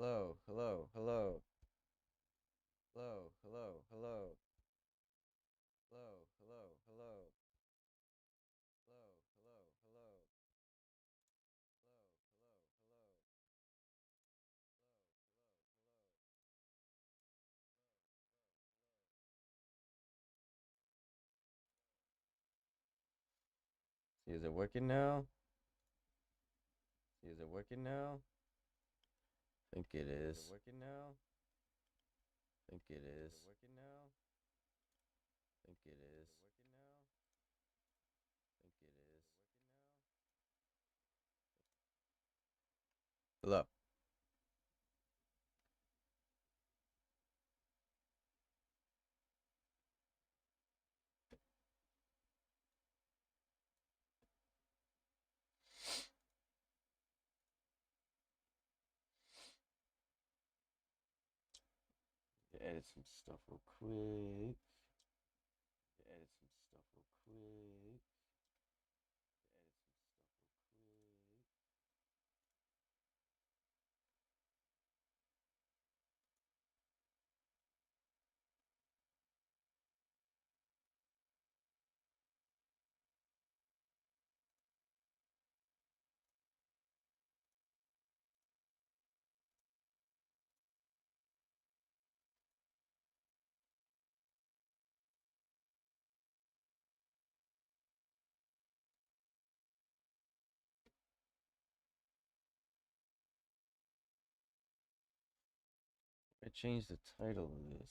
Hello, hello, hello, hello, hello, hello, hello, hello, hello, hello, hello, hello, hello, hello, hello. See, is it working now? See, is it working now? I think it is. Is it working now? I think it is. Is it working now? I think it is. Is it working now? I think it is. Hello. Edit some stuff real quick. Edit some stuff real quick. I changed the title of this.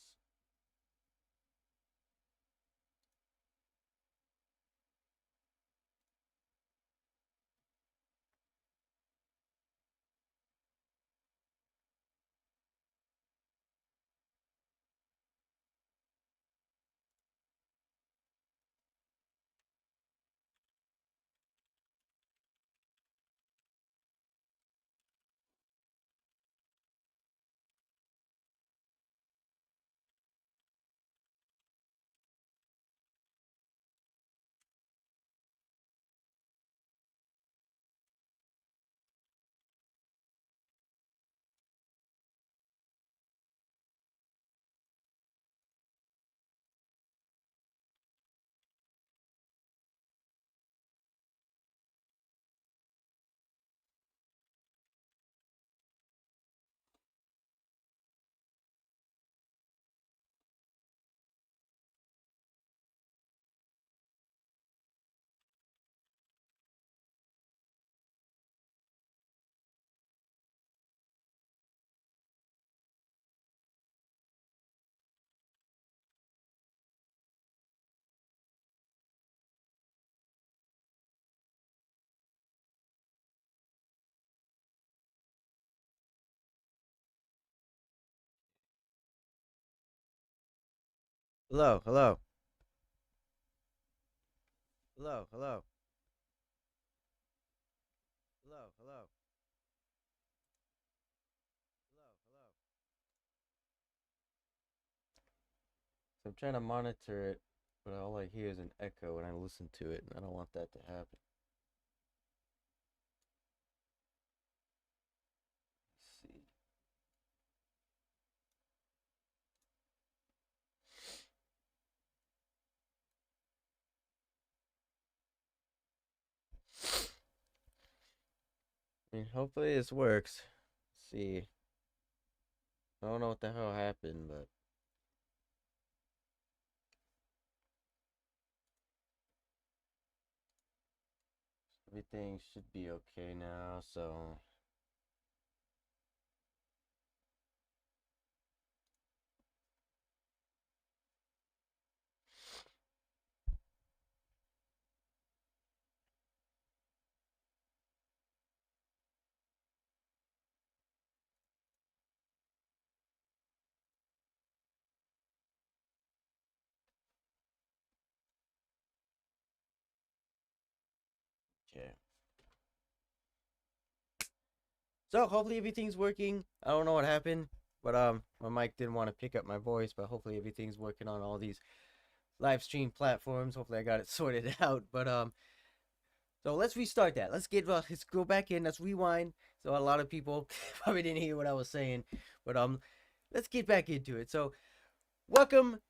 Hello, hello, hello, hello, hello, hello, hello, hello. So I'm trying to monitor it, but all I hear is an echo when I listen to it, and I don't want that to happen. Let's see. I mean, hopefully this works. Let's see. I don't know what the hell happened, but everything should be okay now, so okay. So hopefully everything's working. I don't know what happened, but my mic didn't want to pick up my voice, but hopefully everything's working on all these live stream platforms. Hopefully I got it sorted out. But so let's restart that. Let's go back in. Let's rewind. So a lot of people probably didn't hear what I was saying, but let's get back into it. So welcome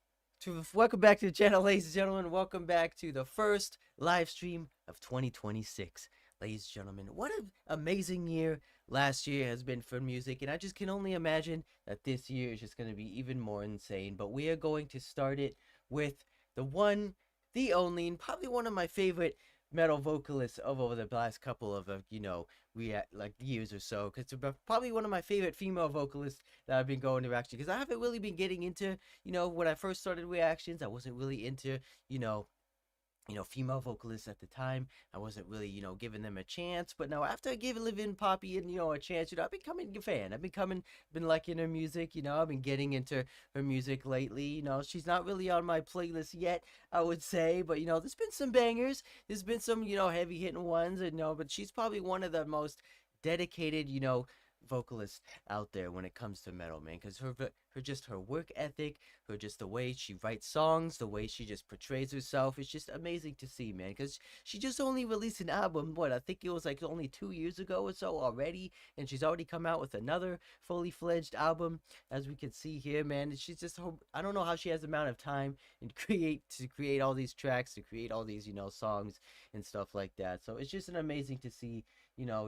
back to the channel, ladies and gentlemen. Welcome back to the first live stream of 2026. Ladies and gentlemen, what an amazing year last year has been for music, and I just can only imagine that this year is just going to be even more insane. But we are going to start it with the one, the only, and probably one of my favorite metal vocalists of over the last couple of years or so, because it's probably one of my favorite female vocalists that I've been going to reaction, because I haven't really been getting into, when I first started reactions, I wasn't really into female vocalists at the time. I wasn't really, giving them a chance. But now after I gave Livin Poppy and, a chance, I've becoming a fan. Been liking her music, I've been getting into her music lately. She's not really on my playlist yet, I would say. But, there's been some bangers. There's been some, heavy hitting ones, and but she's probably one of the most dedicated, vocalist out there when it comes to metal, man, because her work ethic, the way she writes songs, the way she just portrays herself, is just amazing to see, man, because she just only released an album, I think it was like only 2 years ago or so already, and she's already come out with another fully fledged album, as we can see here, man. And she's just, I don't know how she has the amount of time and to create all these tracks, to create all these, songs and stuff like that. So it's just an amazing to see,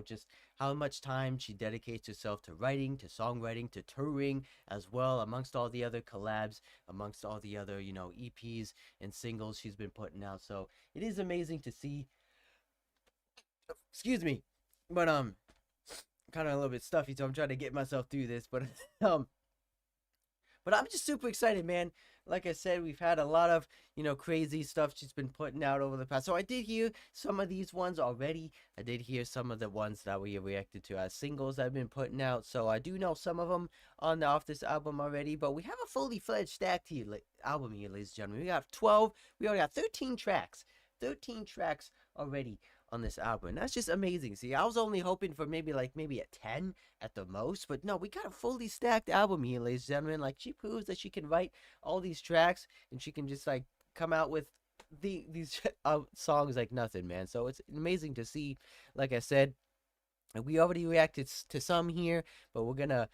just how much time she dedicates herself to writing, to songwriting, to touring as well, amongst all the other collabs, amongst all the other, EPs and singles she's been putting out. So it is amazing to see. Excuse me, but kind of a little bit stuffy, so I'm trying to get myself through this, but I'm just super excited, man. Like I said, we've had a lot of, crazy stuff she's been putting out over the past. So I did hear some of these ones already. I did hear some of the ones that we reacted to as singles I've been putting out. So I do know some of them off this album already. But we have a fully fledged stacked album here, ladies and gentlemen. We have 12. We already got 13 tracks. 13 tracks already on this album. That's just amazing. See, I was only hoping for maybe a 10 at the most, but no, we got a fully stacked album here, ladies and gentlemen. Like, she proves that she can write all these tracks, and she can just come out with these songs like nothing, man. So it's amazing to see. Like I said, and we already reacted to some here, but we're gonna,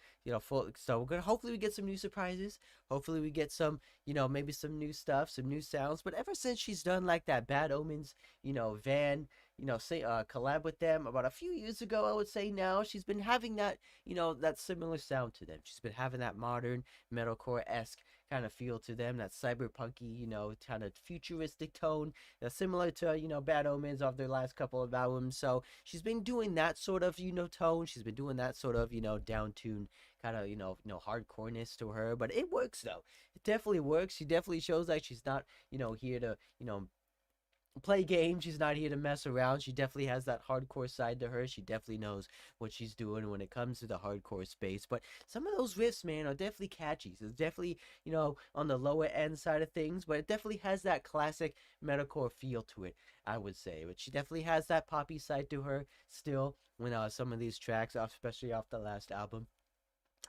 so we're gonna, hopefully we get some new surprises. Hopefully we get some, maybe some new stuff, some new sounds. But ever since she's done like that Bad Omens, Van, collab with them about a few years ago, I would say now, she's been having that, that similar sound to them. She's been having that modern metalcore-esque kind of feel to them, that cyberpunky, kind of futuristic tone, similar to, Bad Omens of their last couple of albums. So she's been doing that sort of, tone. She's been doing that sort of, down-tuned kind of, hardcoreness to her. But it works, though. It definitely works. She definitely shows like she's not, here to, play games. She's not here to mess around. She definitely has that hardcore side to her. She definitely knows what she's doing when it comes to the hardcore space. But some of those riffs, man, are definitely catchy. So it's definitely, on the lower end side of things, but it definitely has that classic metalcore feel to it, I would say. But she definitely has that poppy side to her still when some of these tracks, especially off the last album.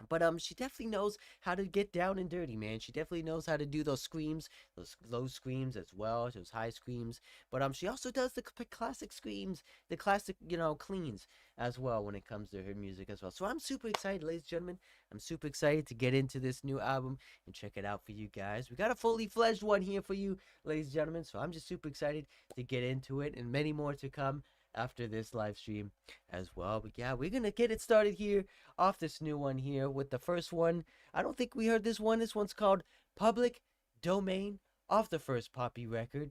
But she definitely knows how to get down and dirty, man. She definitely knows how to do those screams, those low screams as well, those high screams. But she also does the classic screams, the classic, cleans as well when it comes to her music as well. So I'm super excited, ladies and gentlemen. I'm super excited to get into this new album and check it out for you guys. We got a fully fledged one here for you, ladies and gentlemen. So I'm just super excited to get into it, and many more to come after this live stream as well. But yeah, we're gonna get it started here off this new one here with the first one. I don't think we heard this one. This one's called Public Domain, off the first Poppy record.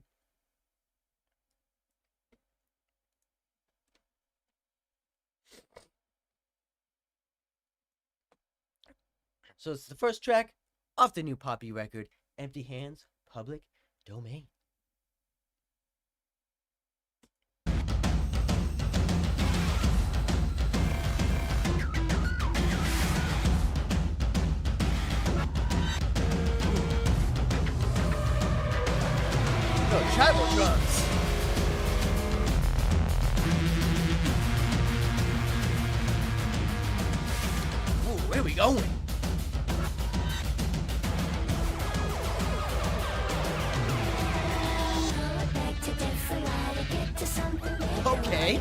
So it's the first track off the new Poppy record, Empty Hands, Public Domain. Tribal drums. Ooh, where are we going? Okay.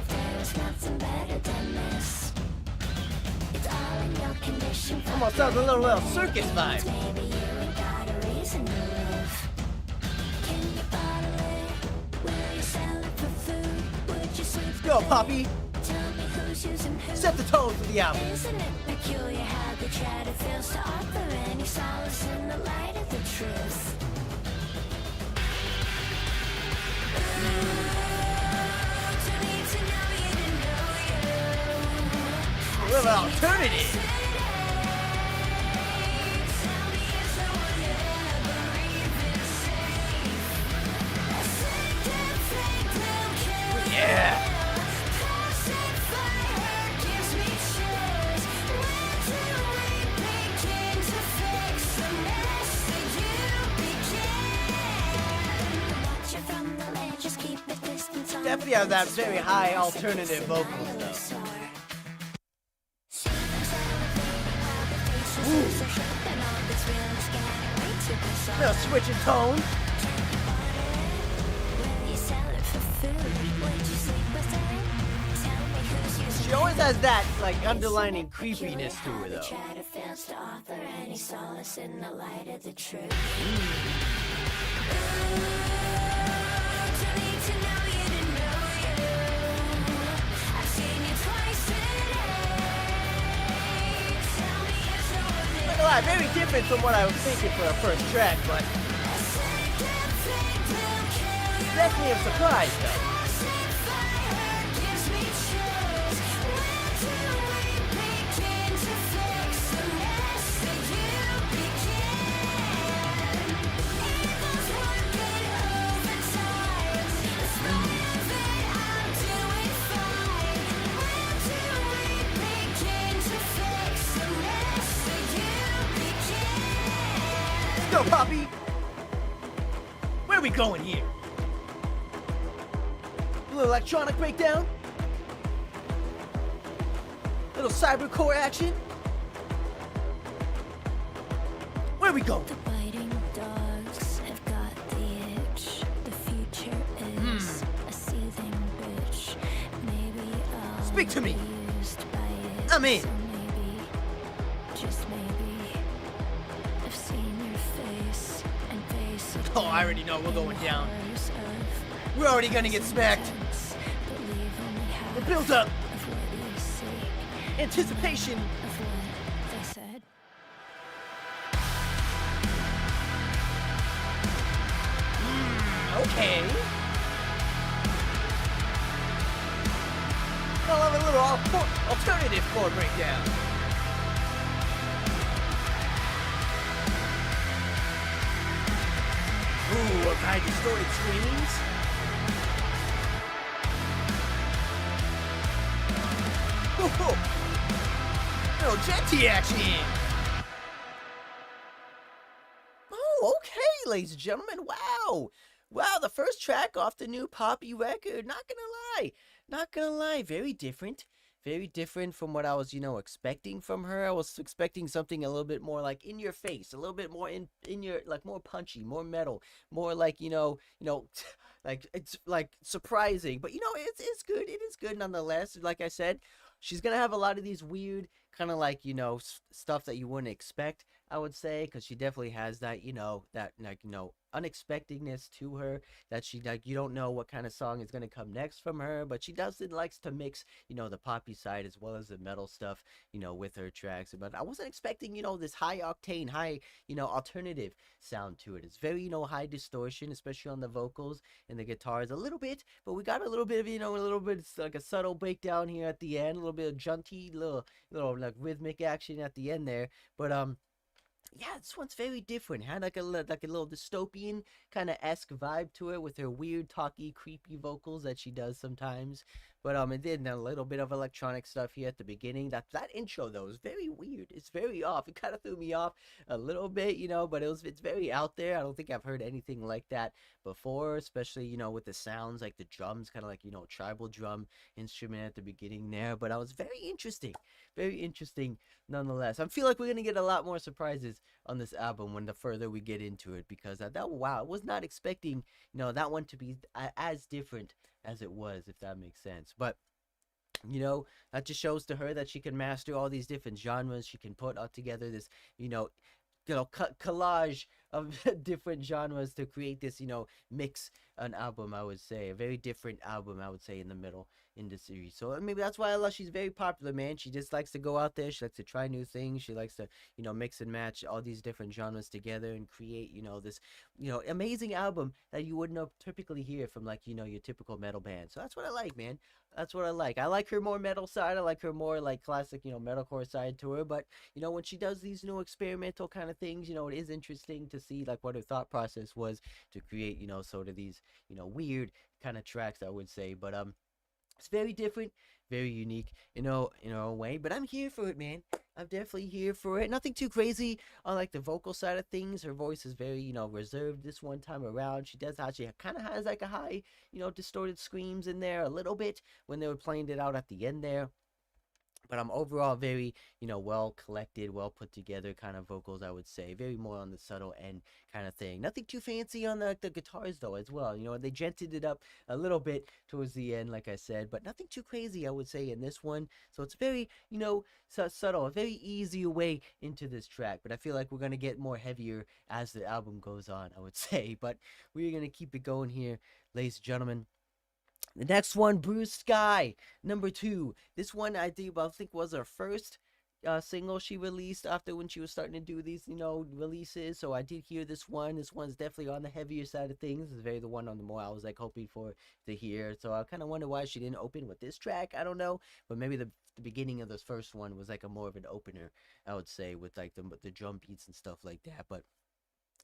Almost sounds a little circus vibe. Let's go, Poppy. Set the tone for the album. Isn't it peculiar how the chatter fails to offer any solace in the light of the truth? A little alternative. Yeah. Definitely has that very high alternative vocals though. Little switch in tone. She always has that like underlining creepiness to her though. Not gonna lie, very different from what I was thinking for a first track, but definitely a surprise though. Go, Poppy! Where are we going here? A little electronic breakdown? Little cybercore action? Where are we going? The biting dogs have got the itch. The future is a seething bitch. Maybe I'll Speak to me. be used by it. I'm in. So maybe, just maybe, I've seen your face and basically Oh, I already know we're going down. hours of We're already gonna get smacked. sense. Believe only half The build up, of what you seek, anticipation. of what they said. Okay. I'll have a little alternative chord breakdown. Ooh, a guy distorted screamings. Ooh, little genty action. Oh, okay, ladies and gentlemen. Wow. Wow, the first track off the new Poppy record. Not gonna lie. Not gonna lie. Very different. Very different from what I was, expecting from her. I was expecting something a little bit more like in your face, a little bit more in your, like, more punchy, more metal, more like, like it's like surprising. But it's good. It is good nonetheless. Like I said, she's gonna have a lot of these weird kind of like stuff that you wouldn't expect, I would say, because she definitely has that unexpectedness to her, that she, like, you don't know what kind of song is going to come next from her, but she likes to mix the poppy side as well as the metal stuff with her tracks. But I wasn't expecting this high octane, high alternative sound to it. It's very high distortion, especially on the vocals and the guitars a little bit, but we got a little bit of a little bit like a subtle breakdown here at the end, a little bit of jaunty little like rhythmic action at the end there. But yeah, this one's very different. Had like a little dystopian kind of esque vibe to it with her weird, talky, creepy vocals that she does sometimes. But it did a little bit of electronic stuff here at the beginning. That intro though is very weird. It's very off. It kind of threw me off a little bit, but it's very out there. I don't think I've heard anything like that before, especially with the sounds, like the drums, kind of like tribal drum instrument at the beginning there. But I was very interesting nonetheless. I feel like we're gonna get a lot more surprises on this album when the further we get into it, because wow, I was not expecting that one to be as different as it was, if that makes sense. But You know, that just shows to her that she can master all these different genres. She can put all together this, collage of different genres to create this, mix an album. I would say a very different album. I would say in the middle in the series. So maybe that's why I love. She's very popular, man. She just likes to go out there. She likes to try new things. She likes to, mix and match all these different genres together and create, this, amazing album that you wouldn't typically hear from like, your typical metal band. So that's what I like, man. That's what I like. I like her more metal side. I like her more like classic, metalcore side to her. But, when she does these new experimental kind of things, it is interesting to see like what her thought process was to create, sort of these, weird kind of tracks, I would say. But it's very different, very unique, in her own way. But I'm here for it, man. I'm definitely here for it. Nothing too crazy on like the vocal side of things. Her voice is very, reserved this one time around. She does actually kind of has like a high, distorted screams in there a little bit when they were playing it out at the end there. But I'm overall very, well collected, well put together kind of vocals, I would say. Very more on the subtle end kind of thing. Nothing too fancy on the guitars, though, as well. They gented it up a little bit towards the end, like I said. But nothing too crazy, I would say, in this one. So it's very, subtle, a very easy way into this track. But I feel like we're going to get more heavier as the album goes on, I would say. But we're going to keep it going here, ladies and gentlemen. The next one, Blue Sky, number 2. This one I think was her first single she released after when she was starting to do these, releases. So I did hear this one. This one's definitely on the heavier side of things. It's very the one on the more I was like hoping for to hear. So I kind of wonder why she didn't open with this track. I don't know, but maybe the beginning of this first one was like a more of an opener, I would say, with like the drum beats and stuff like that. But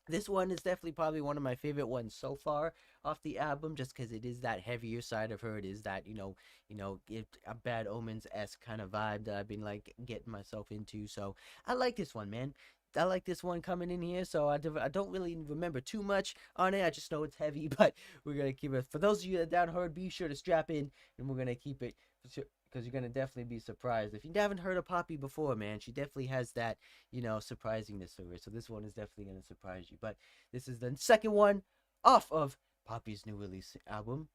this one is definitely probably one of my favorite ones so far off the album, just because it is that heavier side of her. It is that, a Bad Omens-esque kind of vibe that I've been, like, getting myself into. So, I like this one, man. I like this one coming in here, so I don't really remember too much on it. I just know it's heavy, but we're going to keep it. For those of you that down heard, be sure to strap in, and we're going to keep it, because you're going to definitely be surprised. If you haven't heard of Poppy before, man, she definitely has that, surprisingness to her. So this one is definitely going to surprise you. But this is the second one off of Poppy's new release album,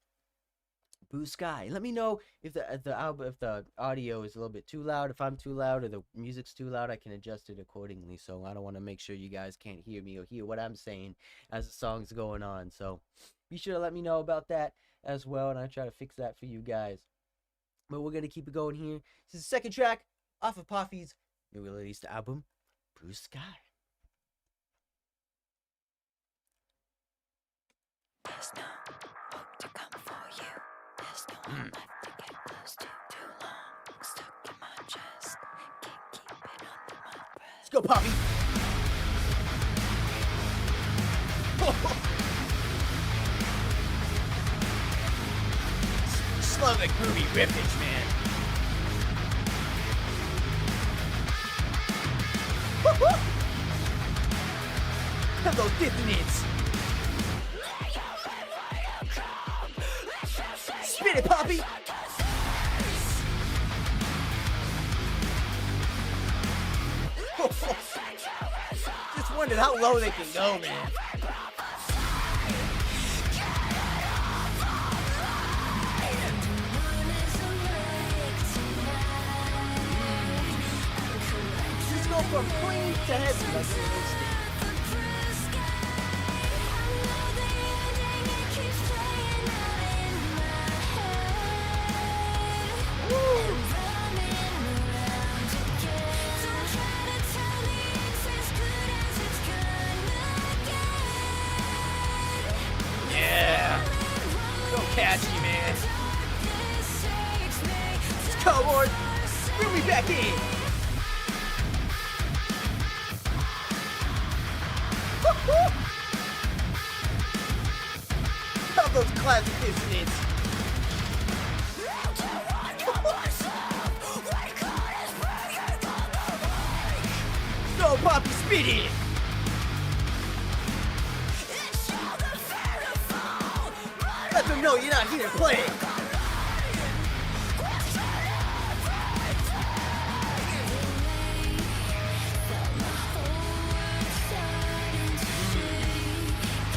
Blue Sky. Let me know if the audio is a little bit too loud. If I'm too loud or the music's too loud, I can adjust it accordingly. So I don't want to make sure you guys can't hear me or hear what I'm saying as the song's going on. So be sure to let me know about that as well, and I try to fix that for you guys. But we're going to keep it going here. This is the second track off of Poppy's new released album, Blue Sky. There's no hope to come for you. There's no one left to get close to too long. I'm stuck in my chest. Can't keep it under my breath. Let's go, Poppy. Slow the groovy riffage, man. Have those dissonants. Spin it, Poppy. Just wondered how low they can go, man. From clean to heavy, like yeah, so catchy, man. Let's go, Lord. Bring me back in. How those classic dissonants. Go, Poppy, spit it. Let them know you're not here to play.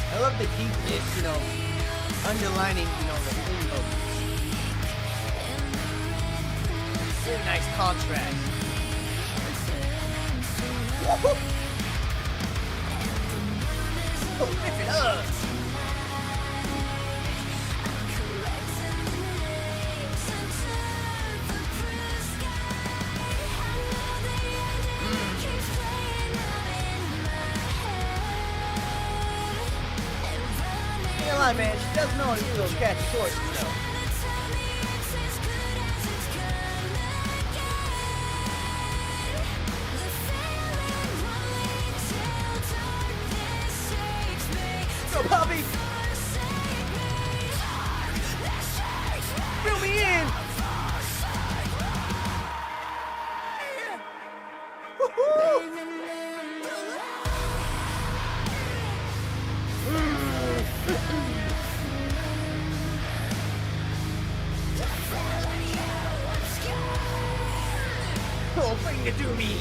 I love the deepness, underlining, the thing of Really nice contrast. Woo-hoo. Oh, lift it up. Ain't a lie, man. She does know how to do those catchy choruses, though. Go, Poppy! Fill me in! Woo-hoo! Oh, bring it to me!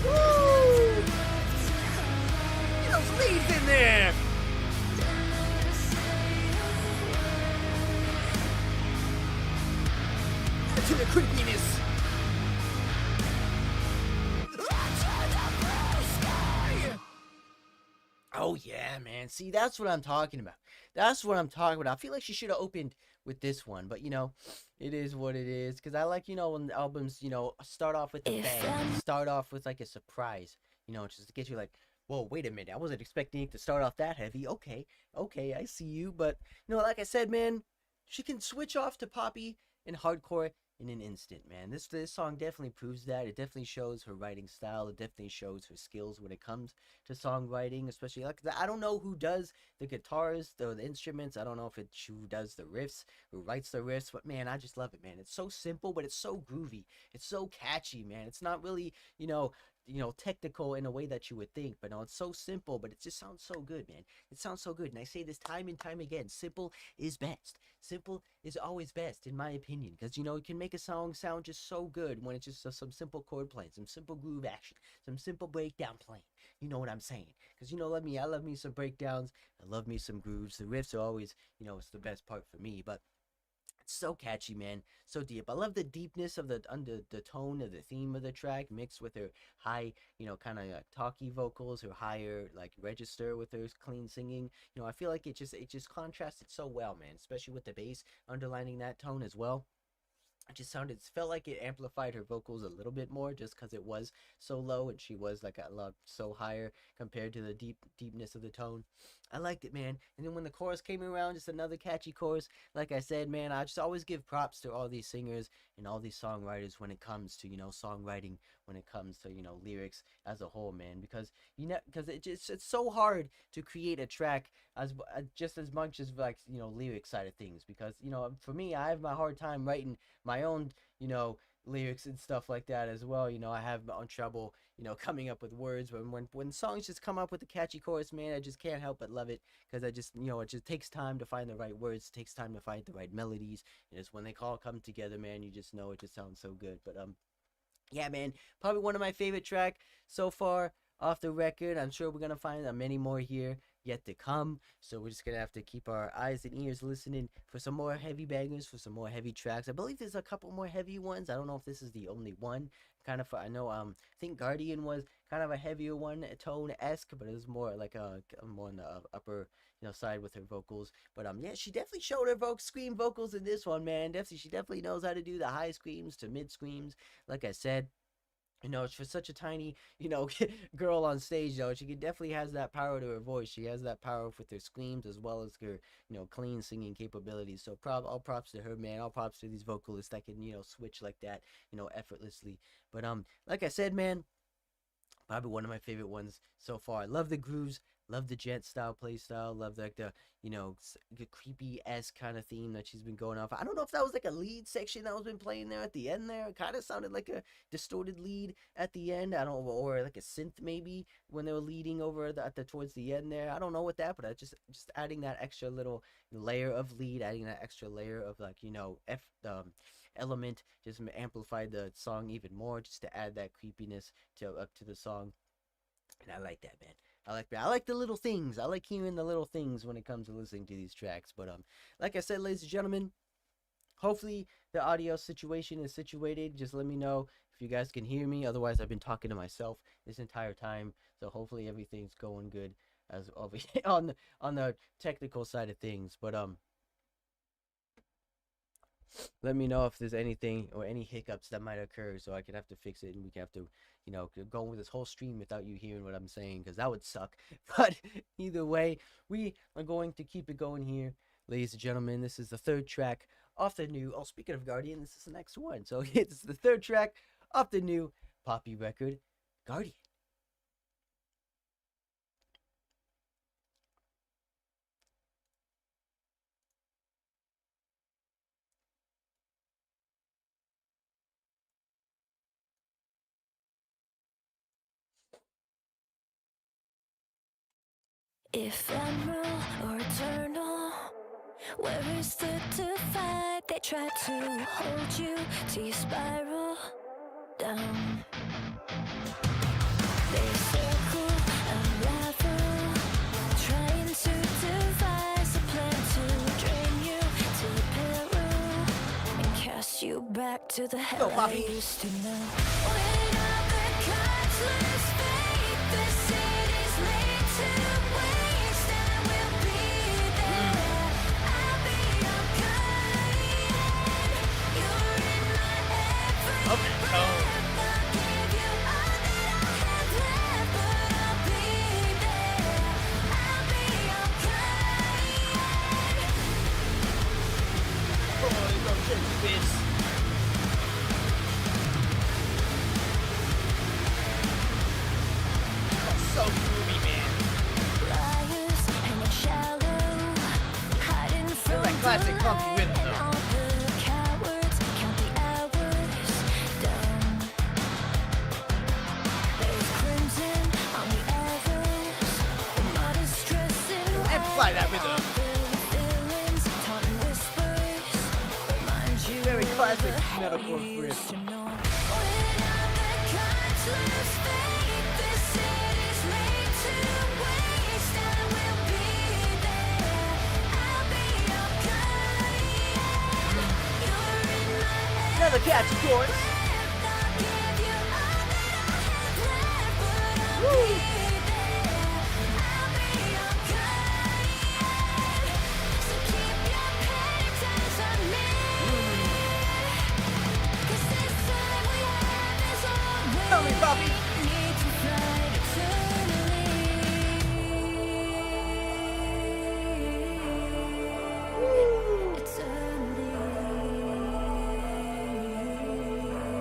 Woo! Get those leaves in there! To the creepiness! Oh yeah, man. See, that's what I'm talking about. That's what I'm talking about. I feel like she should have opened with this one, but it is what it is. Cause I like, when the albums, start off with a bang, start off with like a surprise, just to get you like, whoa, wait a minute, I wasn't expecting it to start off that heavy. Okay, I see you, but like I said, man, she can switch off to poppy and hardcore in an instant, man. This song definitely proves that. It definitely shows her writing style. It definitely shows her skills when it comes to songwriting, especially like I don't know who does the guitars, the instruments. I don't know if it's who does the riffs, who writes the riffs, but man, I just love it, man. It's so simple, but it's so groovy. It's so catchy, man. It's not really, technical in a way that you would think, but no, it's so simple, but it just sounds so good, man. It sounds so good, and I say this time and time again: simple is best. Simple is always best, in my opinion, because it can make a song sound just so good when it's just some simple chord playing, some simple groove action, some simple breakdown playing. You know what I'm saying? Because I love me some breakdowns. I love me some grooves. The riffs are always, it's the best part for me, but. So catchy, man, so deep. I love the deepness of the tone of the theme of the track mixed with her high, kind of talky vocals, her higher like register with her clean singing. I feel like it just contrasted so well, man, especially with the bass underlining that tone as well. It felt like it amplified her vocals a little bit more just because it was so low and she was like a lot so higher compared to the deepness of the tone. I liked it, man. And then when the chorus came around, just another catchy chorus. Like I said, man, I just always give props to all these singers and all these songwriters when it comes to songwriting, when it comes to lyrics as a whole, man, because it's so hard to create a track as just as much as like lyric side of things, because for me, I have my hard time writing my own lyrics and stuff like that as well. I have my own trouble coming up with words when songs just come up with a catchy chorus, man. I just can't help but love it, because I just it just takes time to find the right words, it takes time to find the right melodies, and it's when they all come together, man, you just know it just sounds so good. But yeah, man, probably one of my favorite track so far off the record. I'm sure we're gonna find many more here yet to come, so we're just gonna have to keep our eyes and ears listening for some more heavy bangers, for some more heavy tracks. I believe there's a couple more heavy ones. I don't know if this is the only one. I know I think Guardian was kind of a heavier one, tone-esque, but it was more like more on the upper side with her vocals. But yeah, she definitely showed her scream vocals in this one, man. She definitely knows how to do the high screams to mid screams. Like I said, for such a tiny, girl on stage, though, she definitely has that power to her voice. She has that power with her screams as well as her, clean singing capabilities. So all props to her, man. All props to these vocalists that can, switch like that, effortlessly. But like I said, man, probably one of my favorite ones so far. I love the grooves, love the jet style play style, love like the the creepy esque kind of theme that she's been going off. I don't know if that was like a lead section that was been playing there at the end there. It kind of sounded like a distorted lead at the end. I don't know, or like a synth maybe when they were leading over towards the end there. I don't know what that, but I just adding that extra little layer of lead, adding that extra layer of like element just amplified the song even more, just to add that creepiness to the song. And I like that, man. I like the little things. I like hearing the little things when it comes to listening to these tracks. But like I said, ladies and gentlemen, hopefully the audio situation is situated. Just let me know if you guys can hear me. Otherwise, I've been talking to myself this entire time. So hopefully everything's going good as on the technical side of things. But let me know if there's anything or any hiccups that might occur, so I could have to fix it, and we can have to, go with this whole stream without you hearing what I'm saying, because that would suck. But either way, we are going to keep it going here, ladies and gentlemen. This is the third track off the new. Oh, speaking of Guardian, this is the next one. So it's the third track off the new Poppy record, Guardian. Ephemeral or eternal, where is the divide? They try to hold you till you spiral down. They circle, unravel, trying to devise a plan to drain you to the peril and cast you back to the hell I used to know. When other gods lose faith, the city's made to waste. I will be there. I'll be your guardian. You're in my every breath. I'll give you all that I have left, but I'll be there. I'll be your guardian. Oh, you go shit, bitch. So groovy, man. Liars hanging shallow, hiding from That classic the funky light, rhythm, and though. all the cowards count the hours down. There's crimson on the arrows, the modest dressing Amplify that white, rhythm. all the villains taunting whispers remind you Very of classic the hell metalcore you riff. used to know. When other gods lose faith, the city's made to waste. I will be there. I'll be your guardian. You're in my Another catchy chorus. breath. I'll give you all that I have left, but I'll be there. I'll be your guardian. So keep your petty ties on me. 'Cause this time we have is all we Tell me, Poppy. need to fly eternally.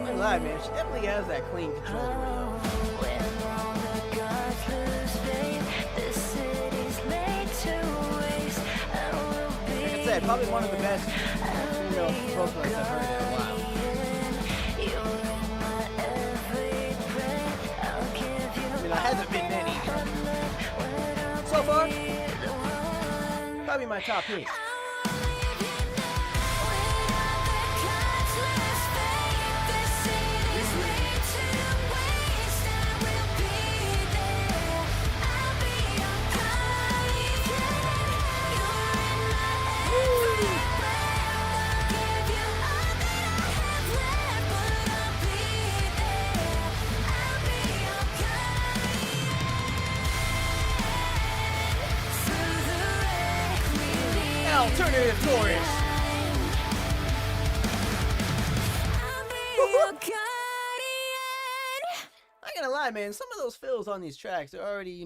I lie, man. She definitely has that clean control. When all the gods lose faith, the city's made to waste. I will be Like I said, probably one of the best, vocalists I've heard in a while. I mean, there hasn't been many. So far, probably my top hit. Alternative chorus. I ain't gonna lie, man. Some of those fills on these tracks are already,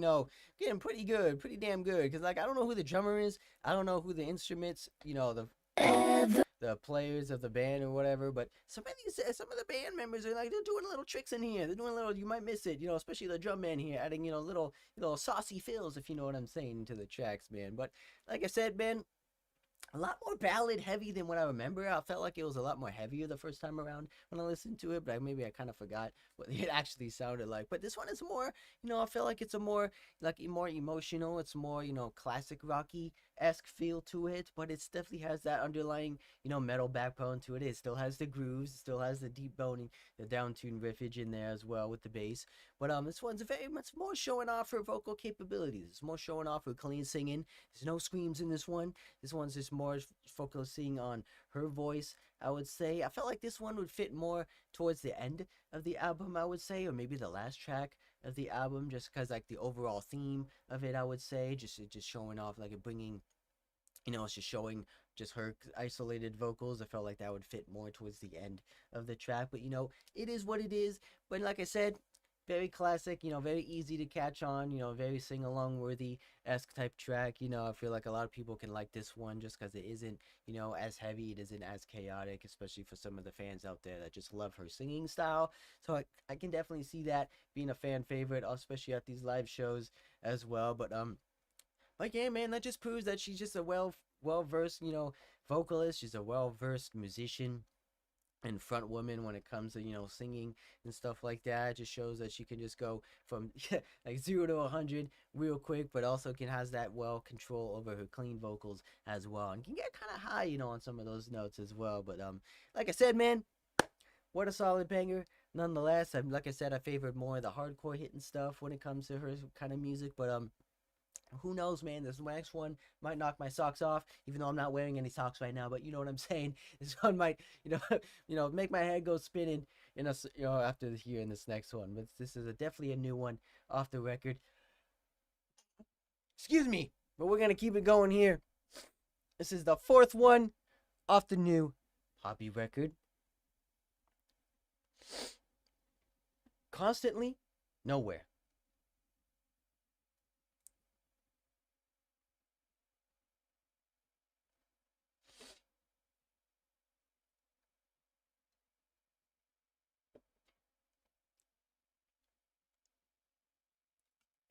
getting pretty good, pretty damn good. Cause like I don't know who the drummer is, I don't know who the instruments, the players of the band or whatever. But some of the band members are like they're doing little tricks in here. They're doing little. You might miss it, especially the drum man here, adding little saucy fills, if you know what I'm saying, to the tracks, man. But like I said, man, a lot more ballad heavy than what I remember. I felt like it was a lot more heavier the first time around when I listened to it, but maybe I kind of forgot what it actually sounded like. But this one is more, I feel like it's a more more emotional. It's more, classic Rocky-esque feel to it, but it definitely has that underlying, metal backbone to it. It still has the grooves, it still has the deep boning, the down-tuned riffage in there as well with the bass. But this one's very much more showing off her vocal capabilities. It's more showing off her clean singing. There's no screams in this one. This one's just more focusing on her voice, I would say. I felt like this one would fit more towards the end of the album, I would say, or maybe the last track of the album, just because like the overall theme of it, I would say, just showing off, like it bringing, it's just showing just her isolated vocals. I felt like that would fit more towards the end of the track, but it is what it is. But like I said, very classic, very easy to catch on, very sing-along worthy-esque type track. I feel like a lot of people can like this one just because it isn't, as heavy, it isn't as chaotic, especially for some of the fans out there that just love her singing style. So I can definitely see that being a fan favorite, especially at these live shows as well. But yeah, man, that just proves that she's just a well-versed, vocalist. She's a well-versed musician and front woman when it comes to singing and stuff like that. It just shows that she can just go from like 0 to 100 real quick, but also has that control over her clean vocals as well, and can get kind of high on some of those notes as well. But like I said, man, what a solid banger nonetheless. Like I said, I favored more of the hardcore hitting stuff when it comes to her kind of music, but who knows, man? This next one might knock my socks off, even though I'm not wearing any socks right now. But you know what I'm saying. This one might, make my head go spinning after hearing this next one. But this is definitely a new one off the record. Excuse me, but we're gonna keep it going here. This is the 4th one off the new Poppy record. Constantly Nowhere.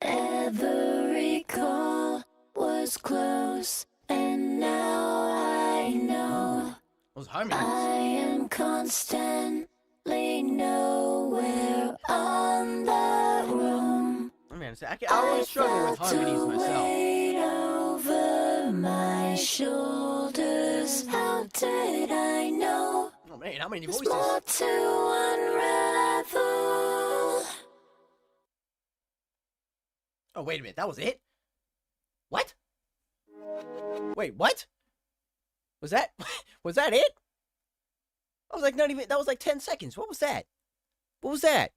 Every call was close, and now I know Those harmonies. I am constantly nowhere on the room. Oh man, I always struggle with harmonies myself. Weight over my shoulders. How did I know? Oh man, how many There's voices? more to unravel. Oh, wait a minute. That was it? What? Wait, what? Was that it? I was like, not even, that was like 10 seconds. What was that? What was that?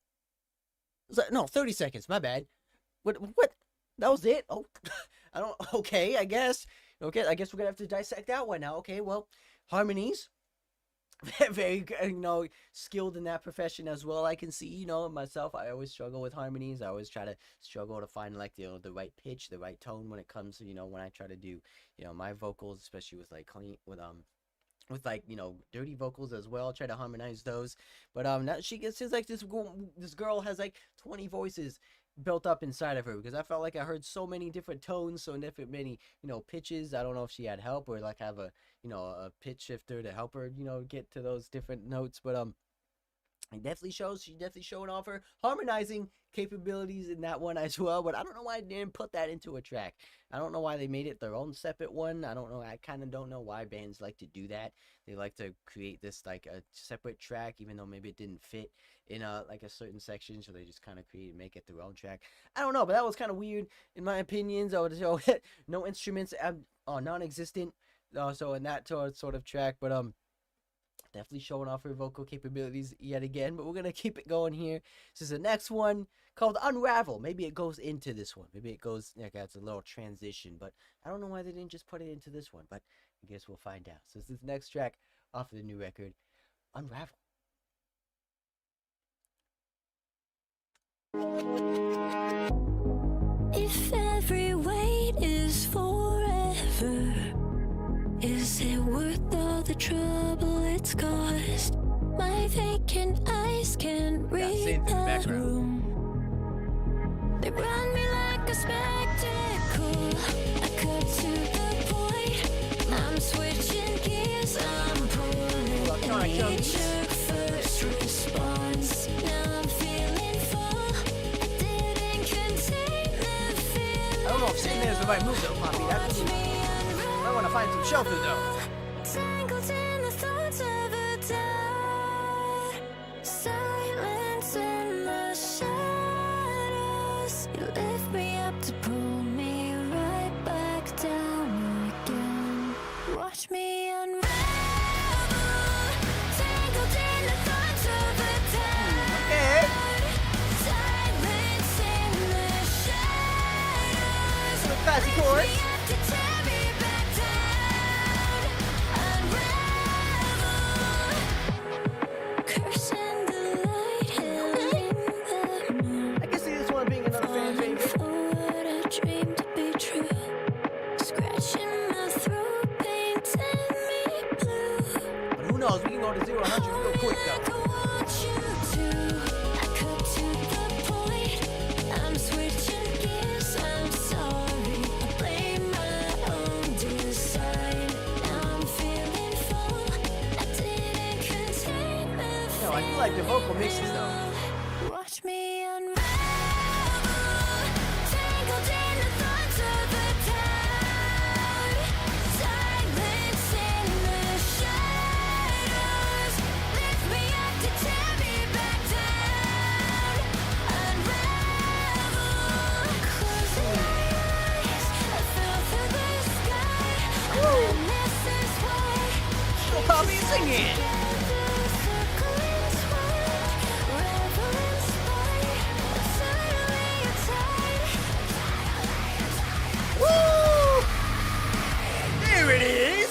Was that, no, 30 seconds. My bad. What? That was it? Oh, okay, I guess. Okay, I guess we're gonna have to dissect that one now. Okay, well, harmonies. Very, skilled in that profession as well. I can see, myself, I always struggle with harmonies. I always try to struggle to find like the right pitch, the right tone when it comes to, when I try to do, my vocals, especially with like clean, with like, dirty vocals as well. Try to harmonize those. But now she gets, seems like this girl has like 20 voices built up inside of her, because I felt like I heard so many different tones, so many pitches. I don't know if she had help or like have a a pitch shifter to help her get to those different notes, but it definitely shows she's definitely showing off her harmonizing capabilities in that one as well. But I don't know why they didn't put that into a track. I don't know why they made it their own separate one. I don't know. I kind of don't know why bands like to do that. They like to create this like a separate track, even though maybe it didn't fit in like a certain section, so they just kind of make it their own track. I don't know, but that was kind of weird in my opinion. So no instruments, non-existent. So in that sort of track, but definitely showing off her vocal capabilities yet again. But we're gonna keep it going here. This is the next one called Unravel. Maybe it goes into this one. Maybe it goes it's a little transition. But I don't know why they didn't just put it into this one. But I guess we'll find out. So this is the next track off of the new record, Unravel. If every wait is forever, is it worth all the trouble it's caused? My vacant eyes can't read the room. They run me like a spectacle. I cut to the point. I'm switching gears. I'm pulling nature first response. Now I'm feeling know if sitting there is the right move though, Poppy. That's what I want to find some shelter though. Tangled in the thoughts of a doubt. Silence in the shadows. You lift me up to pull me right back down again. Watch me unravel. Tangled in the thoughts of a doubt. Okay. Silence in the shadows. Little classy chorus. You have to tear me back down. Unravel. Cursing the light, hailing the moon. I can see this one being another fan Falling favorite. for what I dreamed to be true. Scratching my throat, painting me blue. But who knows? We can go to 0 to 100 real quick though. Like I want you to. I cut to the point. I'm switching gears. I'm sorry. I blame my own design. Now I'm feeling full. I didn't contain the No, I do like the vocal mixes though. Watch me unravel. Tangled in the thoughts of a doubt. Silence in the shadows. Lift me up to tear me back down. Unravel. Closing my eyes, I fell through the sky. And this is why. Little Poppy singing. Woo! There it is.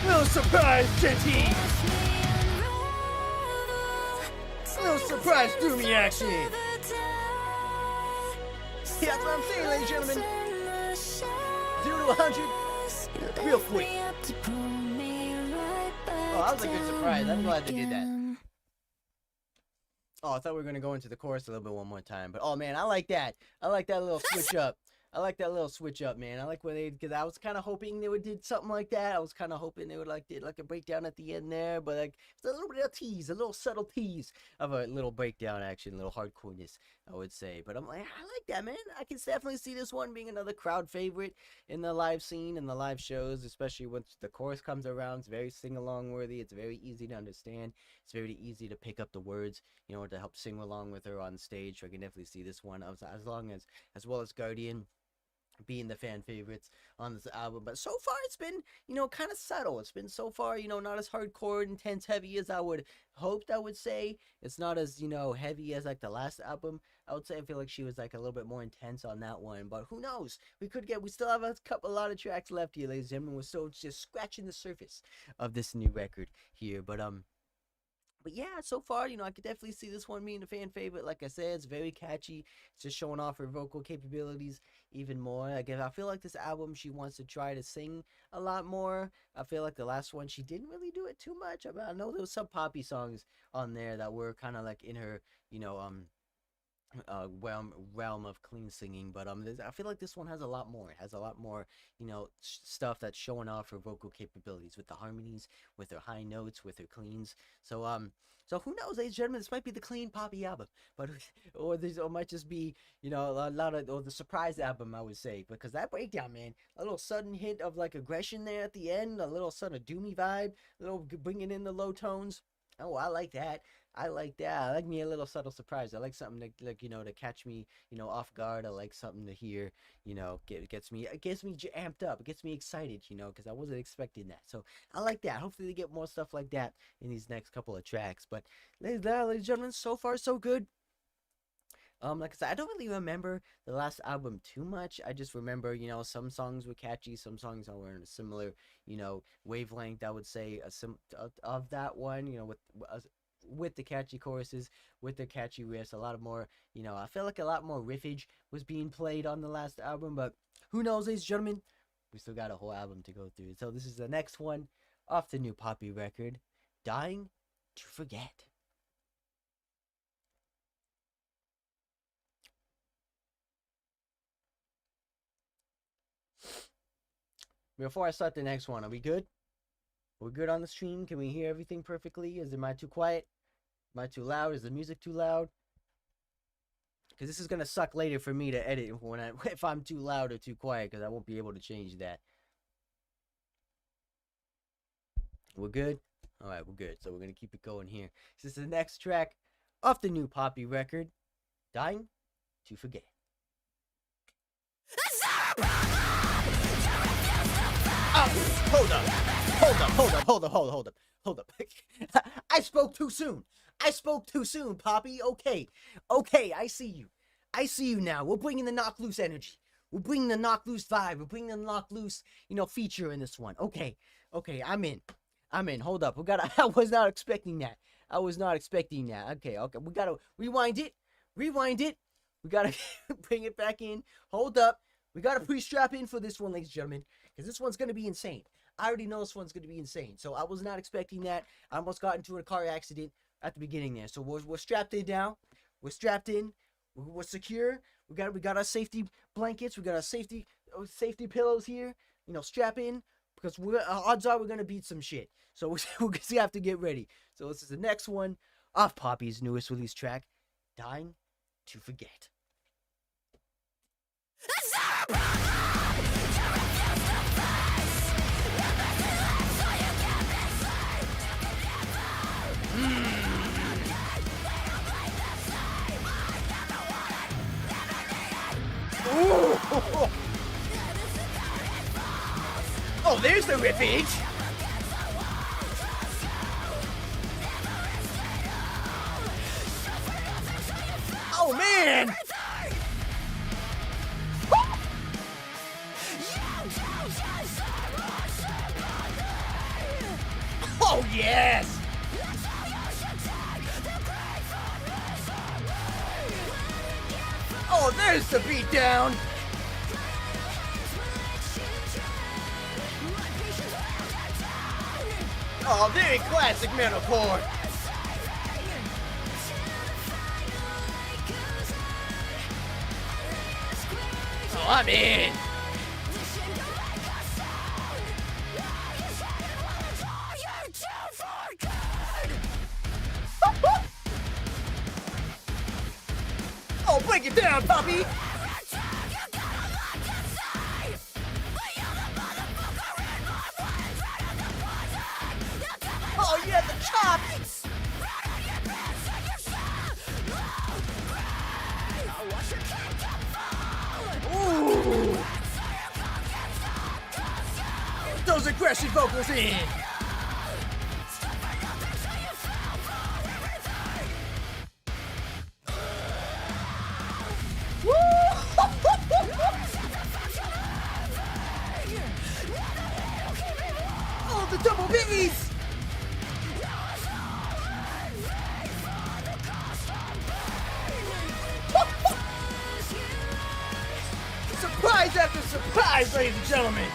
Little surprise, Jetty. Little surprise Doomy action. Yeah, that's what I'm saying, ladies and gentlemen. 0 to 100 real quick. Oh, that was a good surprise. I'm glad they did that. Oh, I thought we were gonna go into the chorus a little bit one more time, but oh man, I like that. I like that little switch up. I like that little switch up, man. I like where they, because I was kind of hoping they would did something like that. I was kind of hoping they would like did like a breakdown at the end there, but like it's a little bit of tease, a little subtle tease of a little breakdown action, a little hardcoreness, I would say. But I'm like, I like that, man. I can definitely see this one being another crowd favorite in the live scene and the live shows, especially once the chorus comes around. It's very sing-along worthy. It's very easy to understand. It's very easy to pick up the words, you know, to help sing along with her on stage. So I can definitely see this one as well as Guardian being the fan favorites on this album. But so far it's been, you know, kind of subtle. It's been so far, you know, not as hardcore, intense, heavy as I would hoped. I would say it's not as, you know, heavy as like the last album. I would say I feel like she was like a little bit more intense on that one, but who knows? We still have a lot of tracks left here, ladies and gentlemen. We're still just scratching the surface of this new record here. But yeah, so far, you know, I could definitely see this one being a fan favorite. Like I said, it's very catchy. It's just showing off her vocal capabilities even more. Again, I feel like this album, she wants to try to sing a lot more. I feel like the last one, she didn't really do it too much. I mean, I know there was some poppy songs on there that were kind of like in her, you know, realm of clean singing, but I feel like this one has a lot more. It has a lot more, you know, stuff that's showing off her vocal capabilities with the harmonies, with her high notes, with her cleans. So so who knows, ladies and gentlemen, this might be the clean poppy album, but or it might just be, you know, a lot of, or the surprise album, I would say, because that breakdown, man, a little sudden hit of like aggression there at the end, a little sudden doomy vibe, a little bringing in the low tones. Oh, I like that. I like that. I like me a little subtle surprise. I like something to, like, you know, to catch me, you know, off guard. I like something to hear, you know, gets me amped up. It gets me excited, you know, because I wasn't expecting that. So I like that. Hopefully they get more stuff like that in these next couple of tracks. But ladies and gentlemen, so far so good. Like I said, I don't really remember the last album too much. I just remember, you know, some songs were catchy, some songs were in a similar, you know, wavelength, I would say, of that one, you know, with the catchy choruses, with the catchy riffs, a lot of more, you know, I feel like a lot more riffage was being played on the last album, but who knows, ladies and gentlemen, we still got a whole album to go through. So this is the next one off the new Poppy record, Dying to Forget. Before I start the next one, are we good? Are we good on the stream? Can we hear everything perfectly? Am I too quiet? Am I too loud? Is the music too loud? Because this is gonna suck later for me to edit if I'm too loud or too quiet, because I won't be able to change that. We're good? Alright, we're good. So we're gonna keep it going here. This is the next track off the new Poppy record, Dying to Forget. Hold up. I spoke too soon, Poppy. Okay, I see you now. We're bringing the knock loose energy. We're bringing the knock loose vibe. We're bringing the knock loose, feature in this one. Okay, I'm in. Hold up. I was not expecting that. Okay. We gotta rewind it. We gotta bring it back in. Hold up. We gotta pre-strap in for this one, ladies and gentlemen, because this one's gonna be insane. I already know this one's gonna be insane. So I was not expecting that. I almost got into a car accident at the beginning there. So we're strapped in now. We're strapped in. We're secure. We got our safety blankets. We got our safety pillows here. Strap in, because odds are we're gonna beat some shit. So we have to get ready. So this is the next one off Poppy's newest release track, Dying to Forget. Oh, there's the riffage. Oh, man. Oh, yes. Oh, there's the beat down. Oh, very classic metalcore. Oh, I'm in. Oh, break it down, Poppy. Oh, yeah, the chops. Ooh. Those aggressive vocals in. Oh, the double bass. Surprise after surprise, ladies and gentlemen.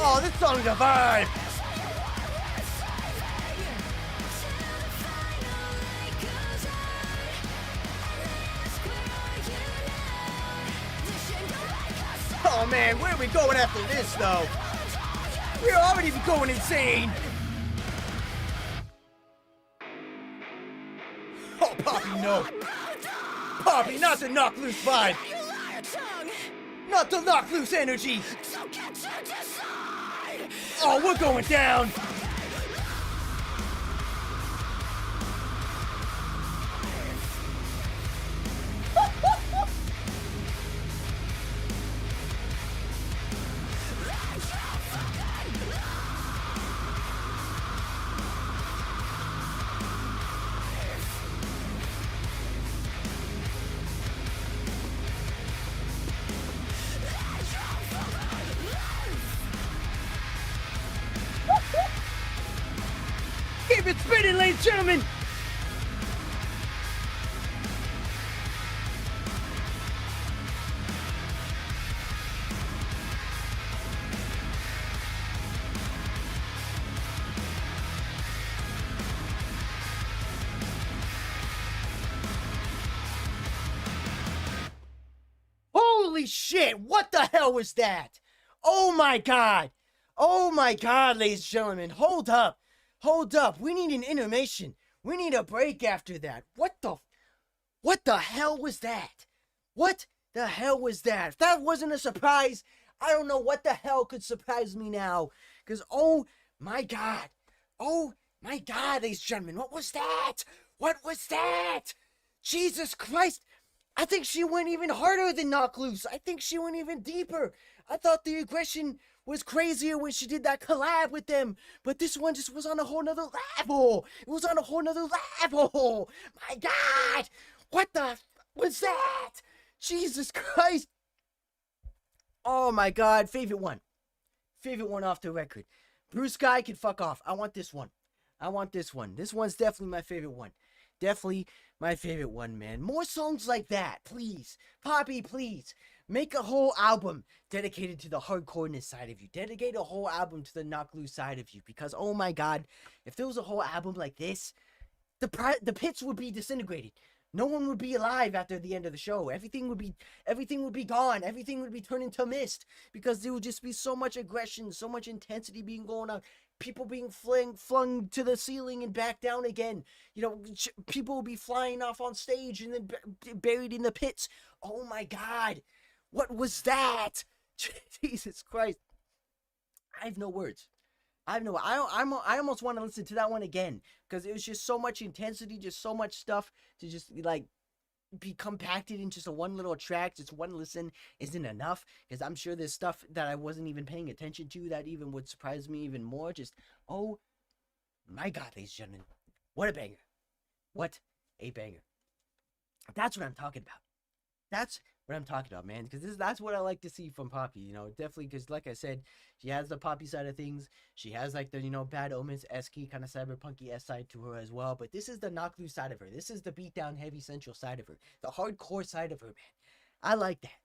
Oh, this song's a vibe. Oh man, where are we going after this though? We're already going insane. Oh, Poppy, no. Poppy, not the knock loose vibe. Not the knock loose energy. Oh, we're going down. Keep it spinning, ladies and gentlemen! Holy shit, what the hell was that? Oh my god. Oh my god, ladies and gentlemen. Hold up. Hold up. We need an intermission. We need a break after that. What the hell was that? What the hell was that? If that wasn't a surprise, I don't know what the hell could surprise me now. Because, oh my god. Oh my god, ladies and gentlemen. What was that? What was that? Jesus Christ. I think she went even harder than Knock Loose. I think she went even deeper. I thought the aggression was crazier when she did that collab with them. But this one just was on a whole nother level. It was on a whole nother level. My God. What the was that? Jesus Christ. Oh my God. Favorite one. Favorite one off the record. Bruce Guy can fuck off. I want this one. I want this one. This one's definitely my favorite one. Definitely my favorite one, man. More songs like that, please. Poppy, please. Make a whole album dedicated to the hardcoreness side of you. Dedicate a whole album to the Knock Loose side of you. Because, oh my God, if there was a whole album like this, the pits would be disintegrated. No one would be alive after the end of the show. Everything would be gone. Everything would be turned into mist. Because there would just be so much aggression, so much intensity being going on. People being flung to the ceiling and back down again. You know, people will be flying off on stage and then buried in the pits. Oh my God. What was that? Jesus Christ. I have no words. I almost want to listen to that one again. Because it was just so much intensity, just so much stuff to just like be compacted in just a one little track. Just one listen isn't enough, because I'm sure there's stuff that I wasn't even paying attention to that even would surprise me even more. Just, oh my God, ladies and gentlemen, what a banger. What a banger. That's what I'm talking about. That's what I'm talking about, man, because that's what I like to see from Poppy, you know, definitely, because like I said, she has the Poppy side of things. She has like the, you know, Bad Omens-esque kind of cyberpunky S side to her as well, but this is the Knock Loose side of her. This is the beatdown heavy central side of her, the hardcore side of her, man. I like that.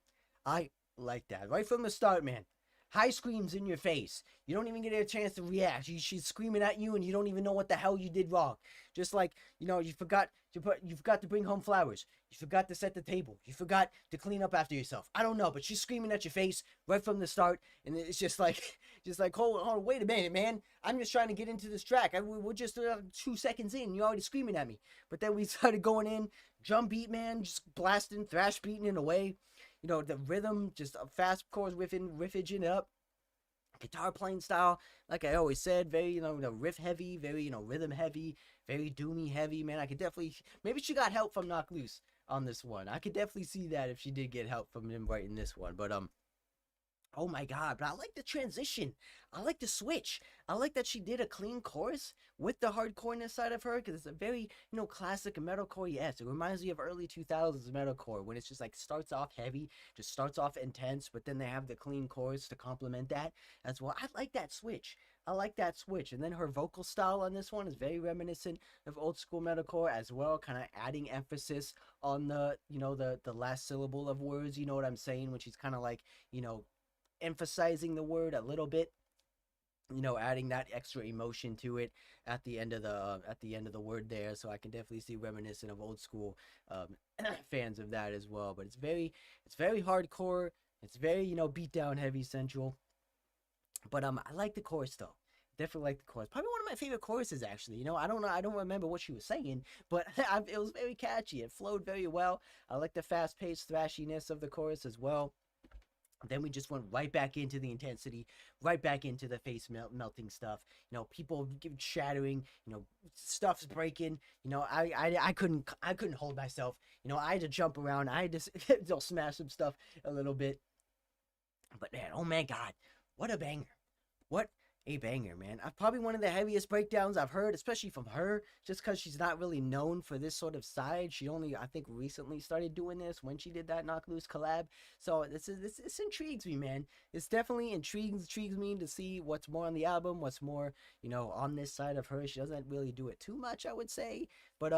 I like that right from the start, man. High screams in your face. You don't even get a chance to react. She's screaming at you, and you don't even know what the hell you did wrong. Just like, you know, you forgot to bring home flowers. You forgot to set the table. You forgot to clean up after yourself. I don't know, but she's screaming at your face right from the start, and it's just like, hold on, wait a minute, man. I'm just trying to get into this track. We're just 2 seconds in, you're already screaming at me. But then we started going in, drum beat, man, just blasting, thrash beating in a way. You know, the rhythm, just a fast chorus riffage it up. Guitar playing style, like I always said, very, you know, riff heavy, very, you know, rhythm heavy, very doomy heavy, man. I could definitely, maybe she got help from Knock Loose on this one. I could definitely see that if she did get help from him writing this one, but, oh my God, but I like the transition. I like the switch. I like that she did a clean chorus with the hardcoreness side of her, because it's a very, you know, classic metalcore. Yes, it reminds me of early 2000s metalcore, when it's just like starts off heavy, just starts off intense, but then they have the clean chorus to complement that as well. I like that switch. I like that switch. And then her vocal style on this one is very reminiscent of old school metalcore as well, kind of adding emphasis on the, you know, the last syllable of words, you know what I'm saying, when she's kind of like, you know, emphasizing the word a little bit, you know, adding that extra emotion to it at the end of the word there. So I can definitely see reminiscent of old school fans of that as well. But it's very hardcore. It's very, you know, beat down heavy central. But I like the chorus though. Definitely like the chorus. Probably one of my favorite choruses, actually. You know, I don't remember what she was saying, but it was very catchy. It flowed very well. I like the fast-paced thrashiness of the chorus as well. Then we just went right back into the intensity, right back into the face melting stuff. You know, people shattering. You know, stuff's breaking. You know, I couldn't hold myself. You know, I had to jump around. I had to smash some stuff a little bit. But man, oh my God, what a banger! What a banger, man. Probably one of the heaviest breakdowns I've heard, especially from her, just because she's not really known for this sort of side. She only, I think, recently started doing this when she did that Knock Loose collab. So this intrigues me, man. This definitely intrigues me to see what's more on the album, what's more, you know, on this side of her. She doesn't really do it too much, I would say, but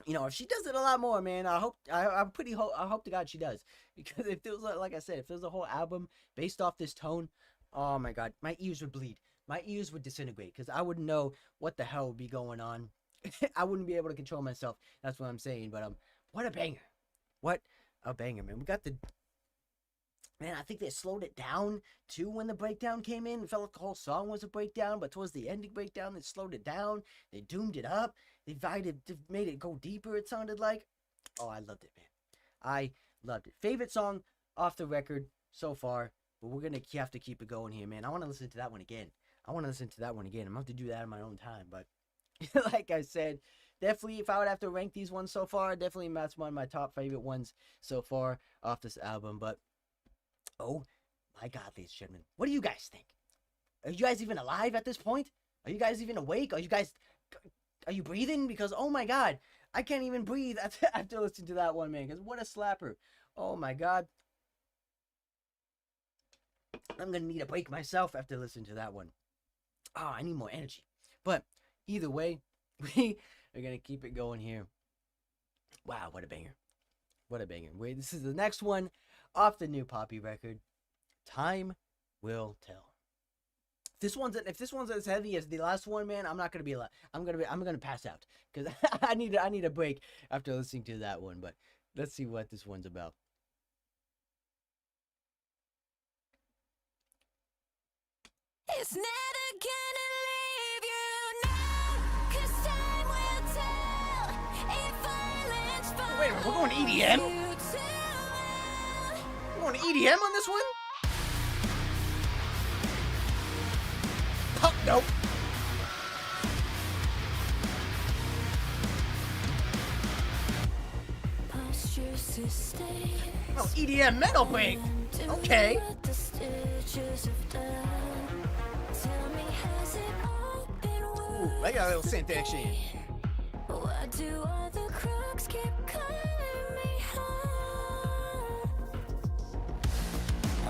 you know, if she does it a lot more, man, I hope to God she does, because if there was, like I said, if there's a whole album based off this tone, oh my God, my ears would bleed. My ears would disintegrate, because I wouldn't know what the hell would be going on. I wouldn't be able to control myself. That's what I'm saying. But what a banger. What a banger, man. We got the man, I think they slowed it down too when the breakdown came in. It felt like the whole song was a breakdown, but towards the ending breakdown, they slowed it down. They doomed it up. They made it go deeper, it sounded like. Oh, I loved it, man. I loved it. Favorite song off the record so far, but we're going to have to keep it going here, man. I want to listen to that one again. I'm going to have to do that in my own time, but like I said, definitely, if I would have to rank these ones so far, definitely that's one of my top favorite ones so far off this album, but oh my God, ladies and gentlemen, what do you guys think? Are you guys even alive at this point? Are you guys even awake? Are you breathing? Because, oh my God, I can't even breathe after listening to that one, man, because what a slapper. Oh my God. I'm going to need a break myself after listening to that one. Oh, I need more energy. But either way, we are going to keep it going here. Wow, what a banger. What a banger. Wait, this is the next one off the new Poppy record. Time Will Tell. If this one's as heavy as the last one, man, I'm not gonna be alive. I'm gonna pass out because I need a break after listening to that one. But let's see what this one's about. It's never gonna leave you now, 'cause time will tell if violence Wait a minute, we're going EDM? We're going EDM on this one? Oh, nope. Oh, EDM metal break. Okay. Ooh, I got a little synth action. Why do all the crooks keep calling me home? I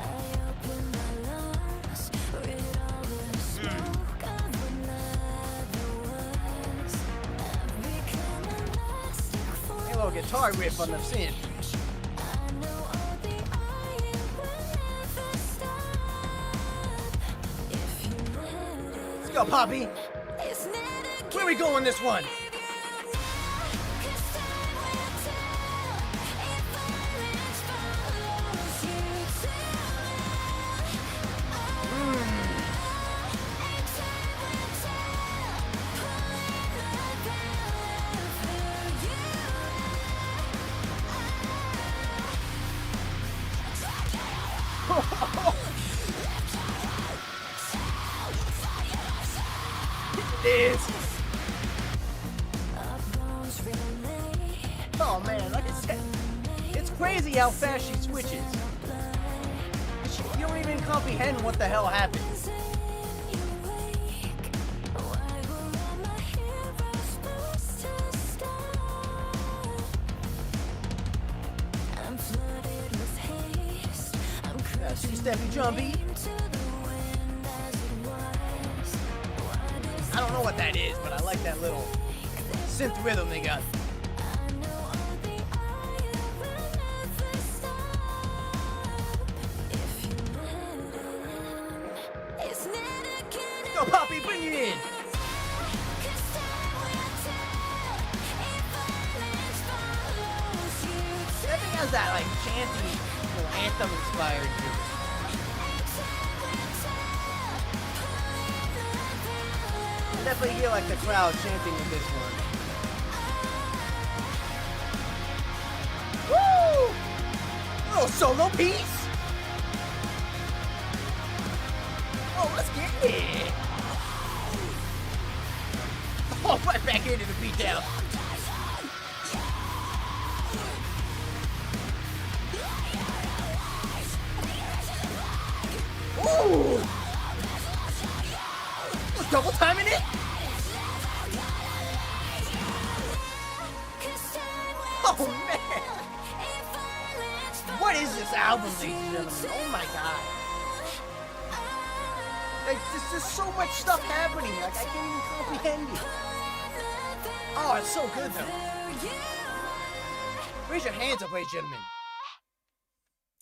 open my lungs, read all the smoke of another was. I've become elastic for A little guitar riff on the synth. I know all the iron will never stop. If you let it, Let's go, Poppy. it's never Where we going this one? Is. Oh man, like I said, it's crazy how fast she switches. You don't even comprehend what the hell happened. See Steffi Jumpy. I don't know what that is, but I like that little synth rhythm they got. Go, Poppy, bring it in. Steffi has that like chanty, anthem inspired to it. I definitely hear like the crowd chanting with this one. Woo! Little solo piece. Oh, let's get it. Oh, right back into the beatdown. Ooh! Was double timing it? Oh man! What is this album, ladies and gentlemen? Oh my god! Like, there's just so much stuff happening. Like, I can't even comprehend it. Oh, it's so good though. Raise your hands up, ladies and gentlemen.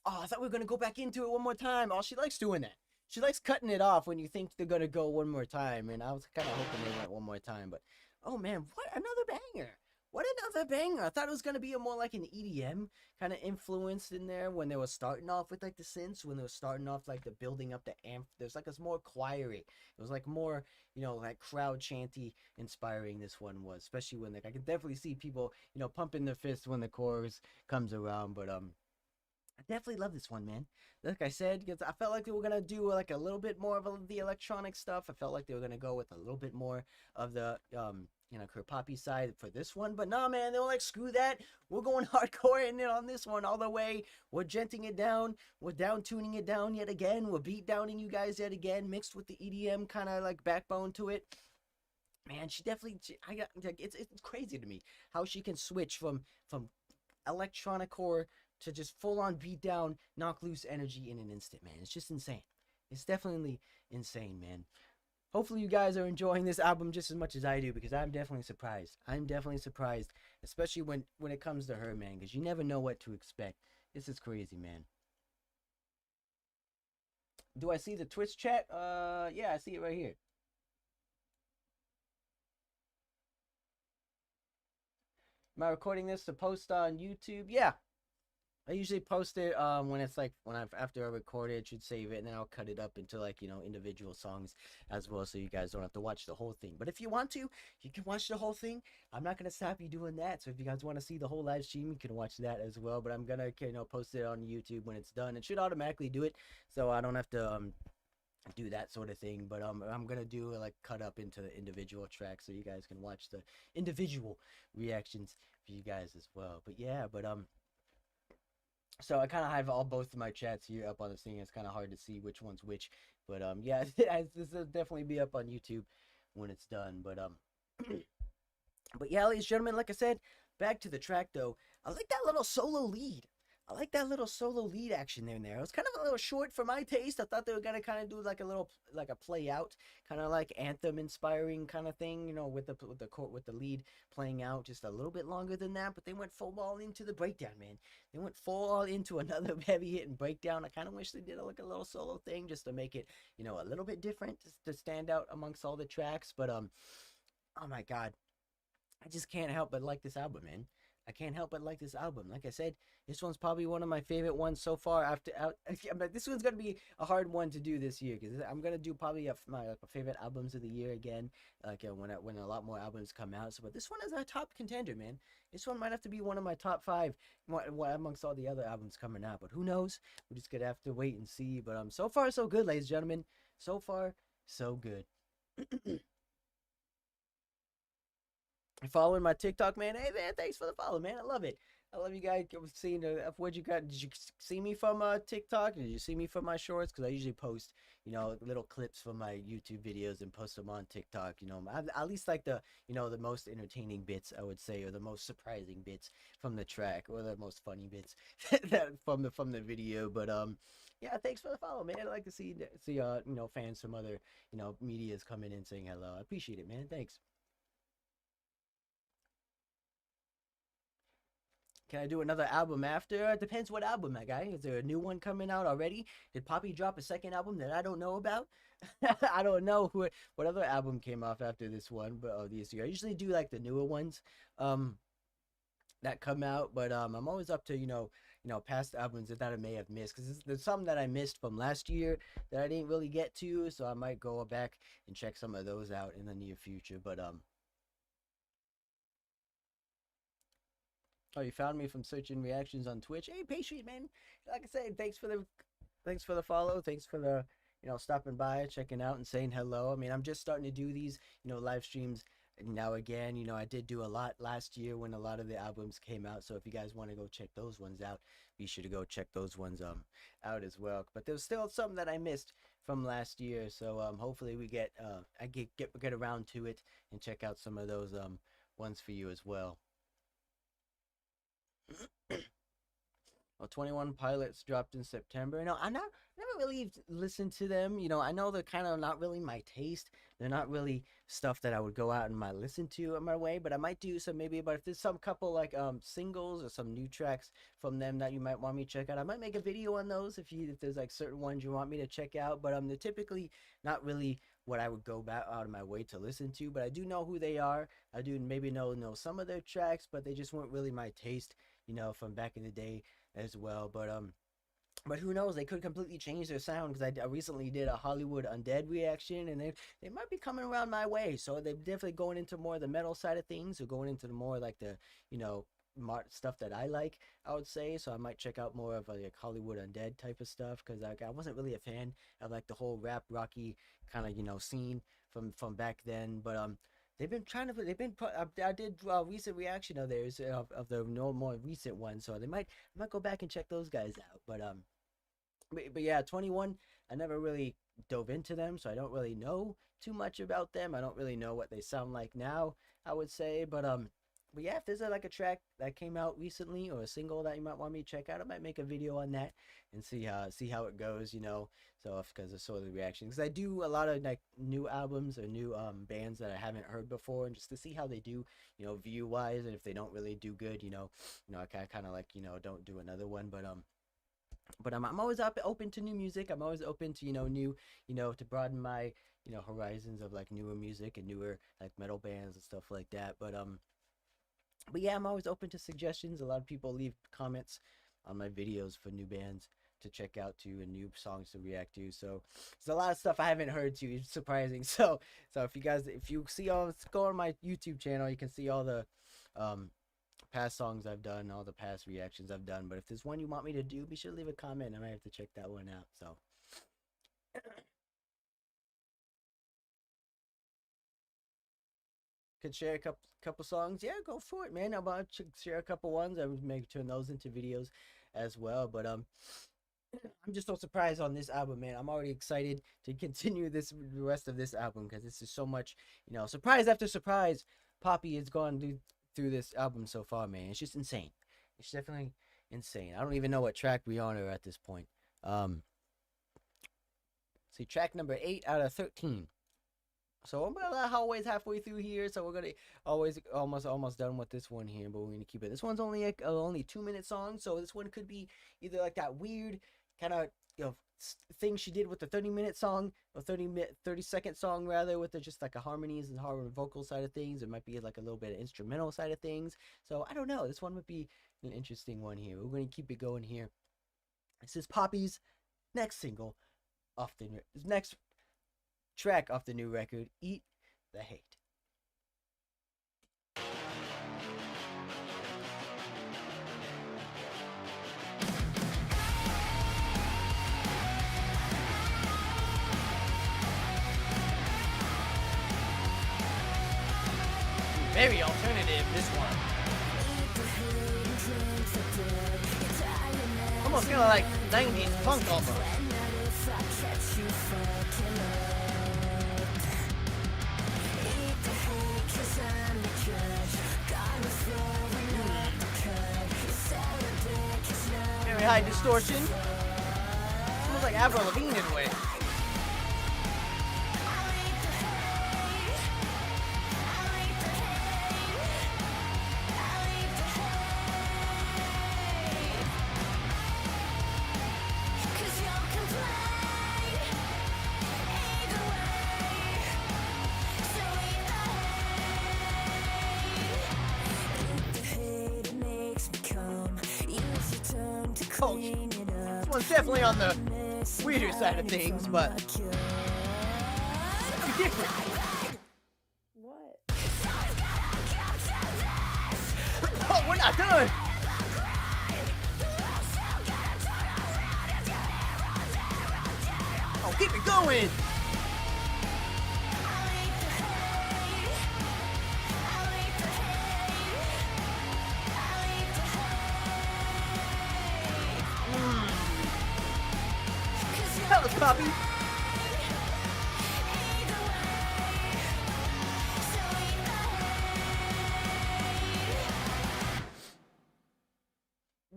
Oh, I thought we were gonna go back into it one more time. Oh, she likes doing that. She likes cutting it off when you think they're gonna go one more time, and I was kind of hoping they went one more time. But oh man, what another banger! What another banger! I thought it was gonna be a more like an EDM kind of influence in there when they were starting off with like the synths, when they were starting off like the building up the amp. There's like it's more choiry. It was like more, like crowd chanty inspiring. This one was, especially when like I could definitely see people, pumping their fists when the chorus comes around. But I definitely love this one, man. Like I said, because I felt like they were gonna do like a little bit more of the electronic stuff. I felt like they were gonna go with a little bit more of the poppy side for this one. But nah, man, they were like, screw that. We're going hardcore in it on this one all the way. We're genting it down. We're down tuning it down yet again. We're beat downing you guys yet again, mixed with the EDM kind of like backbone to it. Man, she definitely. It's crazy to me how she can switch from electronic core to just full on beat down, knock loose energy in an instant, man. It's just insane. It's definitely insane, man. Hopefully you guys are enjoying this album just as much as I do, because I'm definitely surprised. I'm definitely surprised, especially when it comes to her, man, because you never know what to expect. This is crazy, man. Do I see the Twitch chat? Yeah, I see it right here. Am I recording this to post on YouTube? Yeah. I usually post it when it's like after I record it, should save it, and then I'll cut it up into like individual songs as well, so you guys don't have to watch the whole thing. But if you want to, you can watch the whole thing. I'm not gonna stop you doing that. So if you guys want to see the whole live stream, you can watch that as well. But I'm gonna post it on YouTube when it's done. It should automatically do it, so I don't have to do that sort of thing. But I'm gonna do like cut up into the individual tracks, so you guys can watch the individual reactions for you guys as well. But yeah, so I kind of have both of my chats here up on the screen. It's kind of hard to see which one's which, but yeah, this will definitely be up on YouTube when it's done. But but yeah, ladies and gentlemen, like I said, back to the track though. I like that little solo lead. I like that little solo lead action in there. It was kind of a little short for my taste. I thought they were gonna kind of do like a play out, kind of like anthem inspiring kind of thing, with the lead playing out just a little bit longer than that. But they went full ball into the breakdown, man. They went full all into another heavy hitting breakdown. I kind of wish they did like a little solo thing just to make it, a little bit different, just to stand out amongst all the tracks. But oh my god, I just can't help but like this album, man. I can't help but like this album. Like I said, this one's probably one of my favorite ones so far. But this one's gonna be a hard one to do this year, because I'm gonna do probably my favorite albums of the year again. Like when a lot more albums come out. So, but this one is a top contender, man. This one might have to be one of my top 5 amongst all the other albums coming out. But who knows? We're just gonna have to wait and see. But so far so good, ladies and gentlemen. So far so good. Following my TikTok, man. Hey, man, thanks for the follow, man. I love it. I love you guys. Seeing what you got. Did you see me from TikTok? Did you see me from my shorts? Because I usually post, little clips from my YouTube videos and post them on TikTok. At least like the most entertaining bits, I would say, or the most surprising bits from the track, or the most funny bits from the video. But yeah, thanks for the follow, man. I like to see fans from other medias coming in saying hello. I appreciate it, man. Thanks. Can I do another album after? It depends what album, my guy. Is there a new one coming out already? Did Poppy drop a second album that I don't know about? I don't know what other album came off after this one, but this year. I usually do like the newer ones that come out, but I'm always up to past albums that I may have missed, because there's some that I missed from last year that I didn't really get to, so I might go back and check some of those out in the near future. But oh, you found me from searching reactions on Twitch. Hey, Patient, man. Like I said, thanks for the follow. Thanks for the stopping by, checking out, and saying hello. I mean, I'm just starting to do these live streams now again. I did do a lot last year when a lot of the albums came out. So if you guys want to go check those ones out, be sure to go check those ones out as well. But there's still some that I missed from last year. So hopefully we I get around to it and check out some of those ones for you as well. Well, 21 Pilots dropped in September. I never really listened to them. I know they're kind of not really my taste. They're not really stuff that I would go out and might listen to on my way. But I might do some maybe. But if there's some couple like singles or some new tracks from them that you might want me to check out, I might make a video on those. If there's like certain ones you want me to check out. But they're typically not really what I would go back out of my way to listen to, but I do know who they are. I do maybe know some of their tracks, but they just weren't really my taste, from back in the day as well. But who knows? They could completely change their sound, because I recently did a Hollywood Undead reaction, and they might be coming around my way. So they're definitely going into more of the metal side of things, or going into the more like the stuff that I like, I would say. So I might check out more of like Hollywood Undead type of stuff, because I wasn't really a fan of like the whole rap rocky kind of scene from back then. But they've been I did a recent reaction of theirs, of the more recent one, so I might go back and check those guys out. But yeah, 21, I never really dove into them, so I don't really know too much about them. I don't really know what they sound like now, I would say. But yeah, if there's like a track that came out recently, or a single that you might want me to check out, I might make a video on that and see how it goes, So because of sort of the reaction, because I do a lot of like new albums or new bands that I haven't heard before, and just to see how they do, view wise, and if they don't really do good, I kind of like don't do another one. But I'm always open to new music. I'm always open to new, to broaden my horizons of like newer music and newer like metal bands and stuff like that. But yeah, I'm always open to suggestions. A lot of people leave comments on my videos for new bands to check out to, and new songs to react to. So there's a lot of stuff I haven't heard too. It's surprising. So if you see go on my YouTube channel, you can see all the past songs I've done, all the past reactions I've done. But if there's one you want me to do, be sure to leave a comment. I might have to check that one out. So could share a couple songs. Yeah, go for it, man. I'm about to share a couple ones. I would turn those into videos as well. But I'm just so surprised on this album, man. I'm already excited to continue the rest of this album, because this is so much, surprise after surprise. Poppy has gone through this album so far, man. It's just insane. It's definitely insane. I don't even know what track we are at this point. See, track number 8 out of 13. So I'm always halfway through here. So we're gonna almost done with this one here, but we're gonna keep it. This one's only a 2-minute song, so this one could be either like that weird kind of thing she did with the 30-minute song, or 30-second song rather, with just like a harmonies and hard vocal side of things. It might be like a little bit of instrumental side of things. So I don't know. This one would be an interesting one here. We're gonna keep it going here. This is Poppy's next single off the next track off the new record, Eat the Hate. Very alternative, this one. Almost kind of like 90s punk almost. Very high distortion. Almost like Avril Lavigne in a way. This one's definitely on the weirder side of things, but it's different. What? Oh, we're not done. Oh, keep it going. That was Poppy.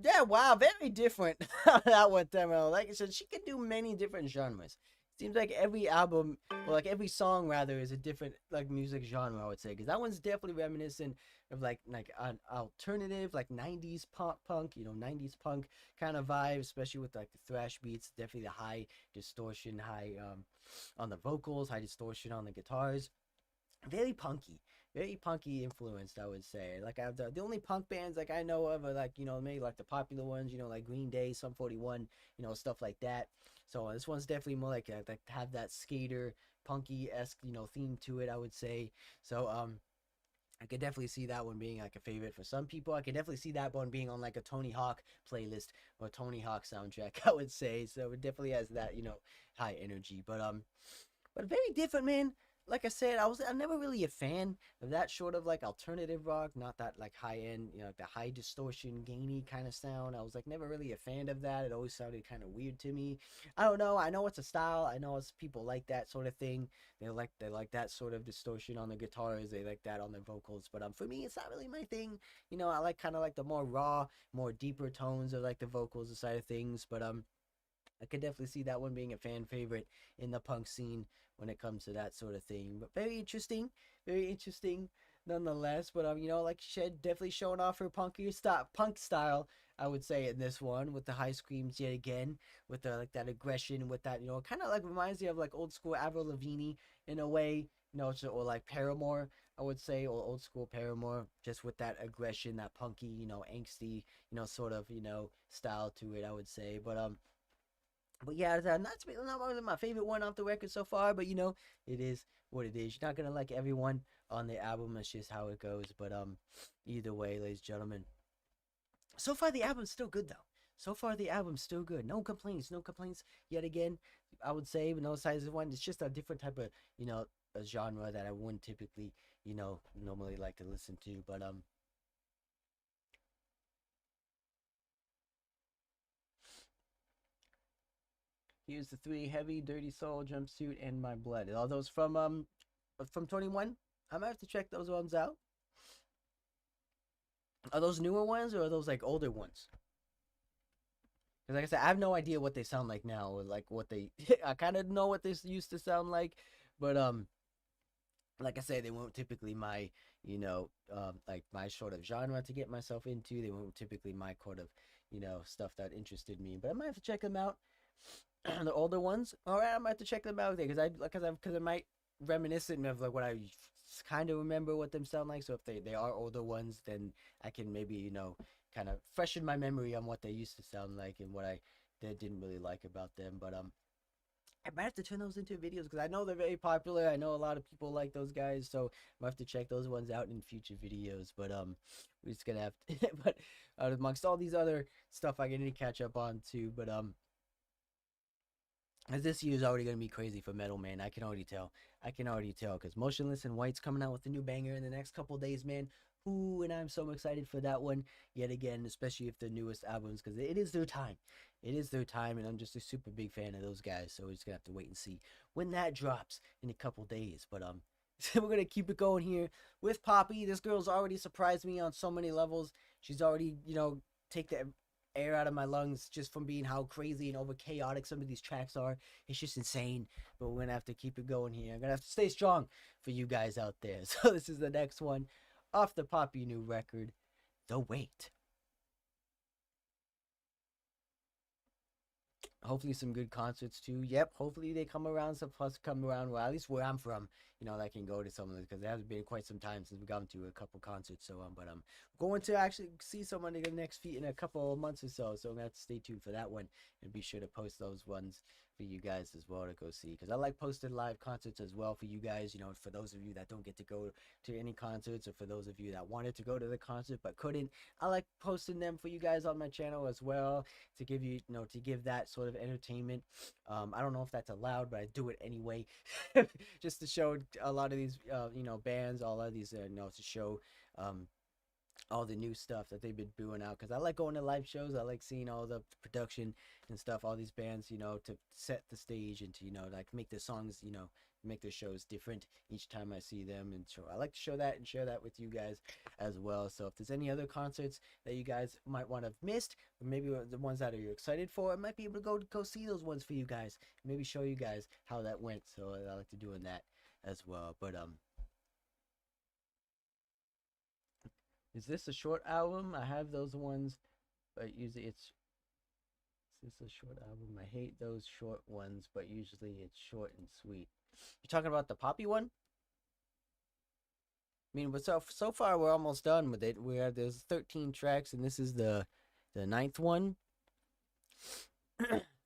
Yeah, wow, very different. That one time, like I said, she could do many different genres. seems like every album, or like every song rather, is a different like music genre, I would say, because that one's definitely reminiscent of like an alternative like 90s pop punk, 90s punk kind of vibe, especially with like the thrash beats, definitely the high distortion, high on the vocals, high distortion on the guitars. Very punky influenced, I would say. Like the only punk bands like I know of are like maybe like the popular ones, like Green Day, Sum 41, stuff like that. So this one's definitely more like have that skater punky esque theme to it, I would say. So I could definitely see that one being like a favorite for some people. I could definitely see that one being on like a Tony Hawk playlist or Tony Hawk soundtrack, I would say. So it definitely has that high energy, but very different, man. Like I said, I'm never really a fan of that sort of like alternative rock, not that like high end, like the high distortion, gainy kind of sound. I was like never really a fan of that. It always sounded kind of weird to me. I don't know. I know it's a style. I know it's people like that sort of thing. They like that sort of distortion on the guitars. They like that on the vocals. But for me, it's not really my thing. I like kind of like the more raw, more deeper tones of like the vocals side of things. But I could definitely see that one being a fan favorite in the punk scene when it comes to that sort of thing. But very interesting nonetheless. But like Shed definitely showing off her punk style, I would say, in this one, with the high screams yet again, with the like that aggression, with that kind of like reminds me of like old school Avril Lavigne in a way, or like Paramore, I would say, or old school Paramore, just with that aggression, that punky, angsty, sort of style to it, I would say. But yeah, that's not really my favorite one off the record so far. But it is what it is. You're not gonna like everyone on the album. That's just how it goes. But either way, ladies and gentlemen, so far the album's still good though. So far the album's still good. No complaints. No complaints yet again. I would say, but no size of one. It's just a different type of a genre that I wouldn't typically normally like to listen to. But here's the 3: Heavy, Dirty Soul, Jumpsuit, and My Blood. Are those from 21? I might have to check those ones out. Are those newer ones or are those like older ones? Because like I said, I have no idea what they sound like now, or like what they. I kind of know what this used to sound like, but like I say, they weren't typically my like my sort of genre to get myself into. They weren't typically my sort of stuff that interested me. But I might have to check them out. The older ones. All right, I might have to check them out there because I might reminiscent of like what I kind of remember what them sound like. So if they are older ones, then I can maybe kind of freshen my memory on what they used to sound like and what I didn't really like about them. But I might have to turn those into videos because I know they're very popular. I know a lot of people like those guys, so I might have to check those ones out in future videos. But we're just gonna have to. But amongst all these other stuff, I need to catch up on too. But as this year is already going to be crazy for metal, man. I can already tell because Motionless in White's coming out with a new banger in the next couple days, man. Ooh, and I'm so excited for that one yet again, especially if the newest albums, because it is their time. It is their time, and I'm just a super big fan of those guys, so we're just going to have to wait and see when that drops in a couple days. But so we're going to keep it going here with Poppy. This girl's already surprised me on so many levels. She's already, take the air out of my lungs just from being how crazy and over chaotic some of these tracks are. It's just insane, but we're gonna have to keep it going here. I'm gonna have to stay strong for you guys out there. So this is the next one off the Poppy new record, The Wait. Hopefully some good concerts too. Yep, hopefully they come around. Some plus come around. Well, at least where I'm from, that I can go to some of this because it has been quite some time since we've gone to a couple concerts. So but I'm going to actually see someone in the next feet in a couple of months or so. So I'm gonna have to stay tuned for that one and be sure to post those ones for you guys as well to go see because I like posting live concerts as well for you guys. For those of you that don't get to go to any concerts or for those of you that wanted to go to the concert but couldn't, I like posting them for you guys on my channel as well to give you to give that sort of entertainment. I don't know if that's allowed, but I do it anyway just to show a lot of these bands, all of these to show all the new stuff that they've been doing out, because I like going to live shows. I like seeing all the production and stuff, all these bands, you know, to set the stage and to, you know, like make the songs, you know, make their shows different each time I see them. And so I like to show that and share that with you guys as well. So if there's any other concerts that you guys might want to have missed, or maybe the ones that you're excited for, I might be able to go see those ones for you guys, maybe show you guys how that went. So I like to doing that as well. But is this a short album? I have those ones, but usually it's... Is this a short album? I hate those short ones, but usually it's short and sweet. You're talking about the Poppy one? I mean, but so far we're almost done with it. There's 13 tracks, and this is the 9th one,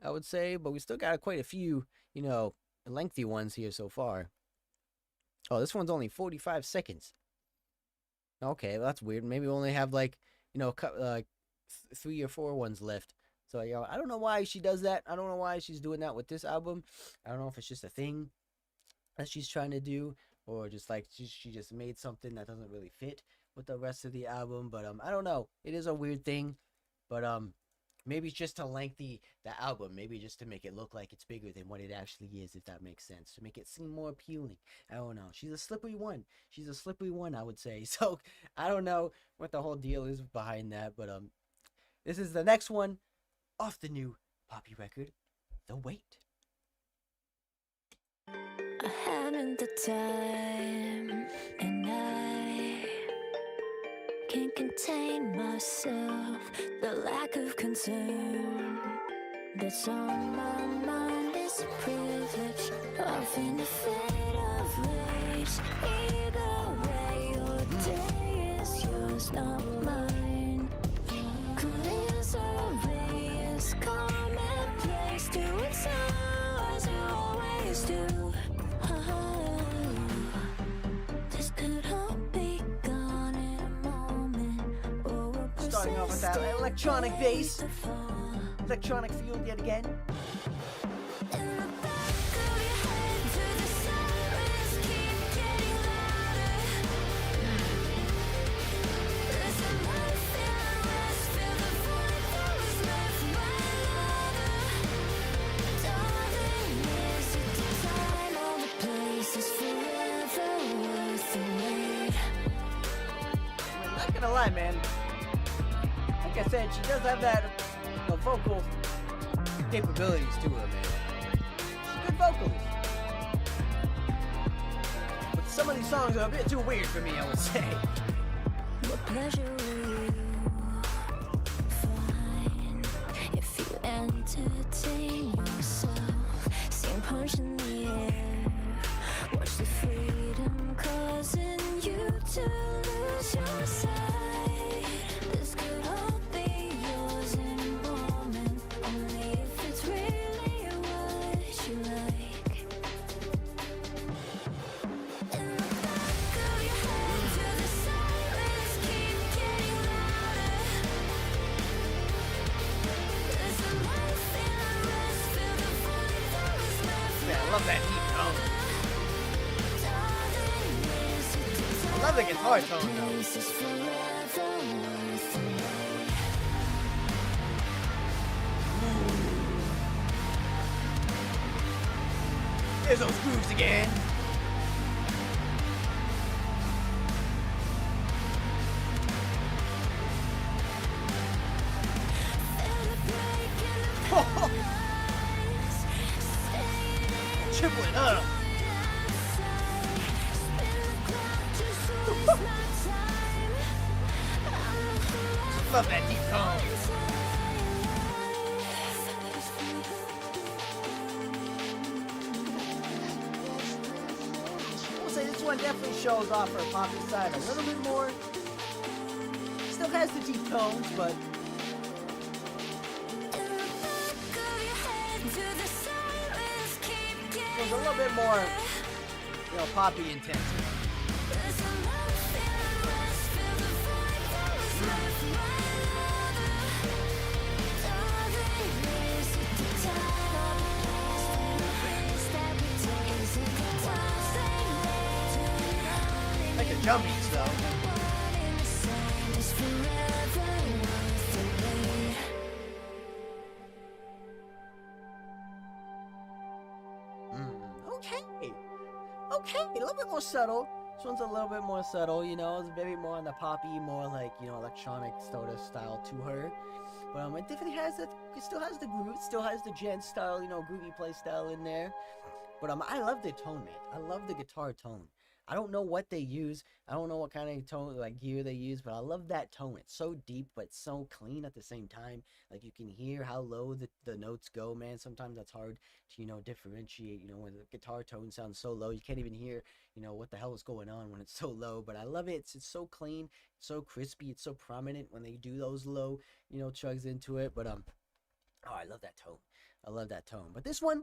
I would say. But we still got quite a few, you know, lengthy ones here so far. Oh, this one's only 45 seconds. Okay, well, that's weird. Maybe we only have, like, you know, 3 or 4 ones left. So, you know, I don't know why she does that. I don't know why she's doing that with this album. I don't know if it's just a thing that she's trying to do, or just like she just made something that doesn't really fit with the rest of the album. But I don't know. It is a weird thing. But maybe it's just to lengthen the album. Maybe just to make it look like it's bigger than what it actually is, if that makes sense. To make it seem more appealing. I don't know. She's a slippery one. She's a slippery one, I would say. So I don't know what the whole deal is behind that. But this is the next one off the new Poppy record, The Wait. I haven't the time, and I can't contain myself. The lack of concern that's on my mind is a privilege. Often a fate of rage. Either way, your day is yours, not mine. Clears erase, commonplace. Do it so as you always do. This could all be gone in a moment. Oh, we'll Starting off with that electronic bass, electronic field yet again. in the back of your head to the sirens keep getting louder. There's a life in the rest, fill the void that was left by another. Darling, is it the time or the place is forever worth the wait? I'm not gonna lie, man. Like I said, she does have that vocal capabilities to her, man. She's a good vocalist. But some of these songs are a bit too weird for me, I would say. What pleasure will you find if you entertain yourself? Same punch in the air. Watch the freedom causing you to lose your sight. This could all be yours in a moment, only if it's really what you like. In the back of your head to the sirens keep getting louder. There's a life in the rest, fill the void that was left. Man, I love that deep tone. Darling, is it the I love the guitar tone, though. place is forever worth the wait? There's those grooves again. Tripling up. Love that deep tone. I'll say this one definitely shows off her poppy side a little bit more. Still has the deep tones, but there's a little bit more, you know, poppy intense. Like the jump beats, though. okay, a little bit more subtle. This one's a little bit more subtle, you know, it's maybe more on the poppy, more like, you know, electronic sort of style to her. But it definitely has it still has the groove, still has the gent style, you know, groovy play style in there. But I love the tone, man. I love the guitar tone. I don't know what they use. I don't know what kind of tone, like, gear they use, but I love that tone. It's so deep, but so clean at the same time. Like, you can hear how low the notes go, man. Sometimes that's hard to, you know, differentiate, you know, when the guitar tone sounds so low. You can't even hear, you know, what the hell is going on when it's so low. But I love it. It's so clean. It's so crispy. It's so prominent when they do those low, you know, chugs into it. But, oh, I love that tone. I love that tone. But this one,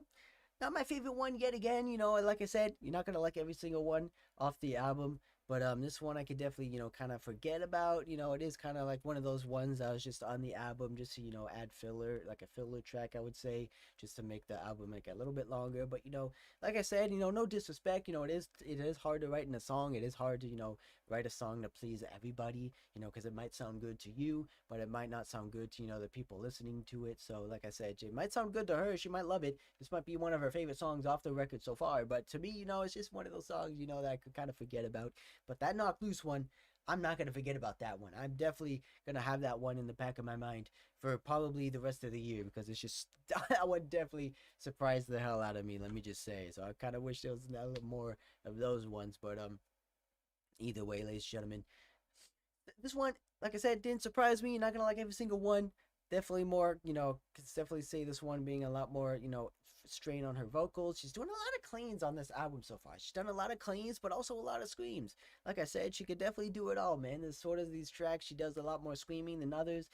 not my favorite one yet again, you know, like I said, you're not going to like every single one off the album, but this one I could definitely, you know, kind of forget about. You know, it is kind of like one of those ones that was just on the album just to, you know, add filler, like a filler track, I would say, just to make the album make it a little bit longer. But, you know, like I said, you know, no disrespect, you know, it is hard to write in a song. It is hard to, you know, write a song to please everybody, you know, because it might sound good to you, but it might not sound good to, you know, the people listening to it. So like I said, it might sound good to her. She might love it. This might be one of her favorite songs off the record so far, but to me, you know, it's just one of those songs, you know, that I could kind of forget about. But that Knock Loose one, I'm not going to forget about that one. I'm definitely going to have that one in the back of my mind for probably the rest of the year, because it's just, that one definitely surprised the hell out of me, let me just say. So I kind of wish there was a little more of those ones, but either way, ladies and gentlemen, this one, like I said, didn't surprise me. You're not going to like every single one. Definitely more, you know, could definitely say this one being a lot more, you know, strain on her vocals. She's doing a lot of cleans on this album so far. She's done a lot of cleans, but also a lot of screams. Like I said, she could definitely do it all, man. There's sort of these tracks, she does a lot more screaming than others.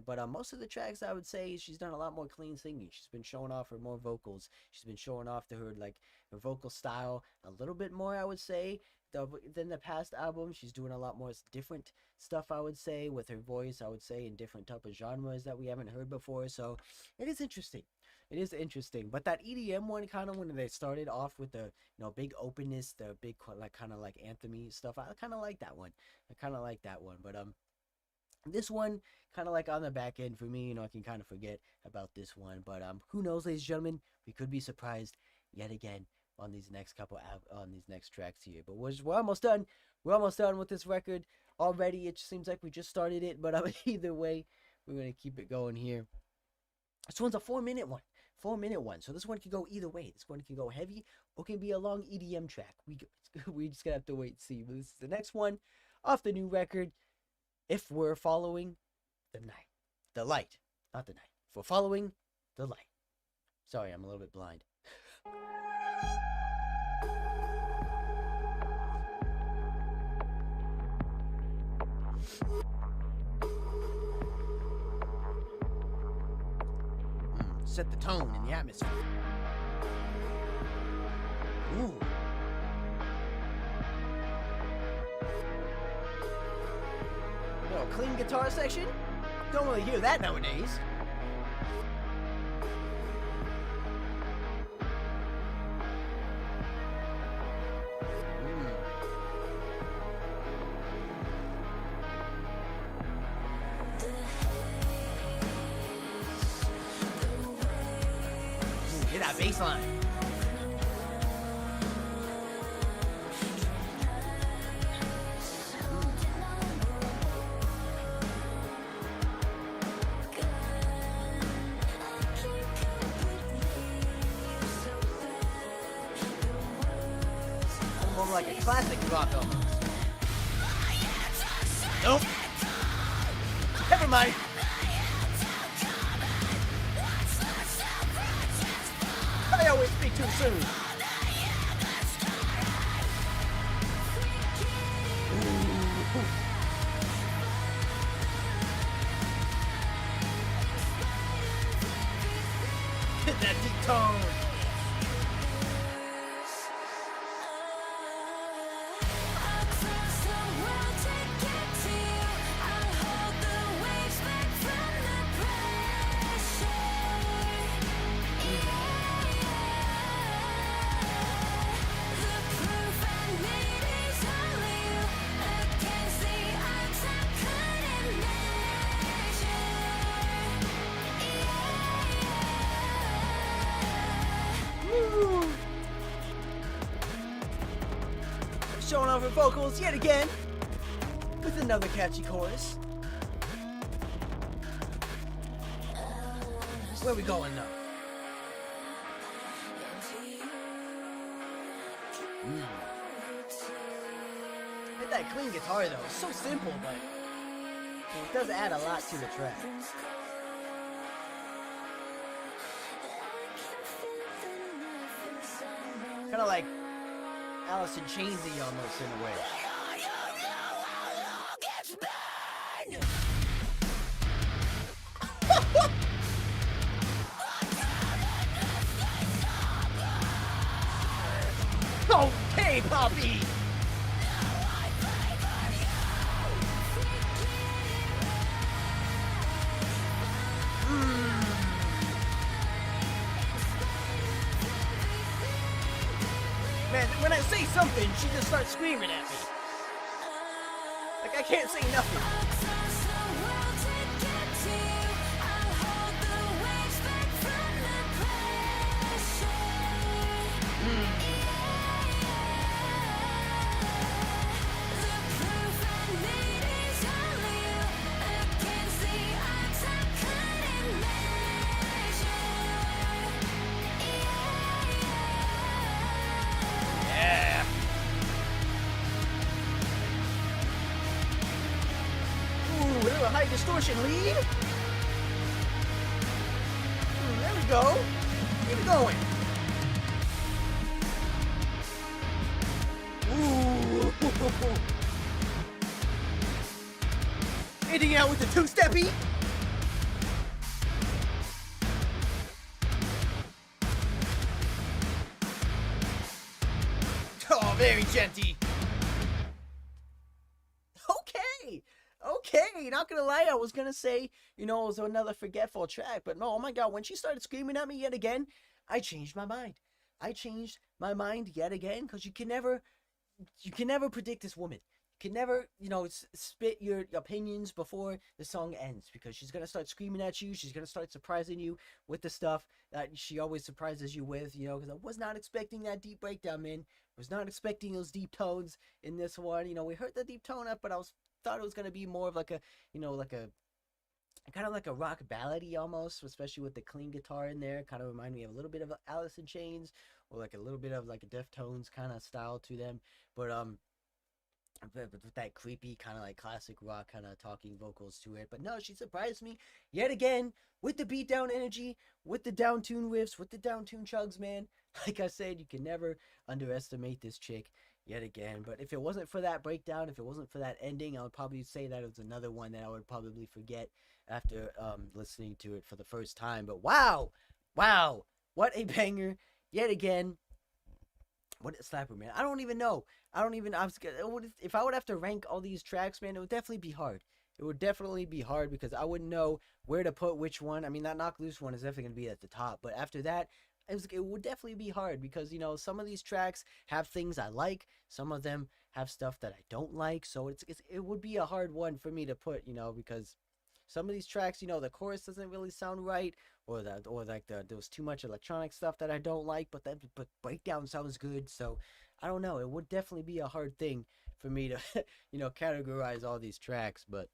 But most of the tracks, I would say, she's done a lot more clean singing. She's been showing off her more vocals. She's been showing off to her, like, her vocal style a little bit more, I would say, than the past album. She's doing a lot more different stuff, I would say, with her voice, I would say, in different type of genres that we haven't heard before. So it is interesting. It is interesting. But that EDM one, kind of when they started off with the, you know, big openness, the big, like, kind of like anthem-y stuff, I kind of like that one. But this one, kind of like on the back end for me, you know, I can kind of forget about this one. But who knows, ladies and gentlemen, we could be surprised yet again on these next on these next tracks here. But we're almost done. We're almost done with this record already. It seems like we just started it, but either way, we're gonna keep it going here. This one's a 4-minute one. 4-minute one. So this one can go either way. This one can go heavy or can be a long EDM track. We just gonna have to wait and see. But this is the next one off the new record. If we're following the light, not the night. If we're following the light. Sorry, I'm a little bit blind. Set the tone in the atmosphere. Ooh. No, clean guitar section? Don't really hear that nowadays. Hear that bass line. More like a classic rock almost. Nope. Never mind. I always speak too soon. Hit that deep tone. showing off her vocals yet again with another catchy chorus. Where we going now? Hit that clean guitar though. It's so simple, but it does add a lot to the track. Kind of like Alice in Chainsy almost in a way. Okay, Poppy! Man, when I say something, she just starts screaming at me. Like, I can't say nothing. High distortion lead. There we go. Keep it going. Ooh. Hitting out with the two-steppy. Oh, very genty. Okay, not gonna lie, I was gonna say, you know, it was another forgetful track, but no, oh my god, when she started screaming at me yet again, I changed my mind. I changed my mind yet again, because you can never predict this woman. You can never, you know, spit your opinions before the song ends, because she's gonna start screaming at you, she's gonna start surprising you with the stuff that she always surprises you with, you know, because I was not expecting that deep breakdown, man. I was not expecting those deep tones in this one. You know, we heard the deep tone up, but I thought it was gonna be more of like a, you know, like a kind of like a rock ballady almost, especially with the clean guitar in there. Kind of remind me of a little bit of Alice in Chains, or like a little bit of like a Deftones kind of style to them. But with that creepy kind of like classic rock kind of talking vocals to it. But no, she surprised me yet again with the beat down energy, with the down tune riffs, with the down tune chugs, man. Like I said, you can never underestimate this chick yet again. But if it wasn't for that breakdown, if it wasn't for that ending, I would probably say that it was another one that I would probably forget after listening to it for the first time. But wow, what a banger yet again. What a slapper, man. I don't even know. If I would have to rank all these tracks, man, it would definitely be hard. It would definitely be hard because I wouldn't know where to put which one. I mean, that Knock Loose one is definitely going to be at the top. But after that, it would definitely be hard because, you know, some of these tracks have things I like. Some of them have stuff that I don't like. So it would be a hard one for me to put, you know, because some of these tracks, you know, the chorus doesn't really sound right, or there's too much electronic stuff that I don't like, but breakdown sounds good. So I don't know. It would definitely be a hard thing for me to, you know, categorize all these tracks, but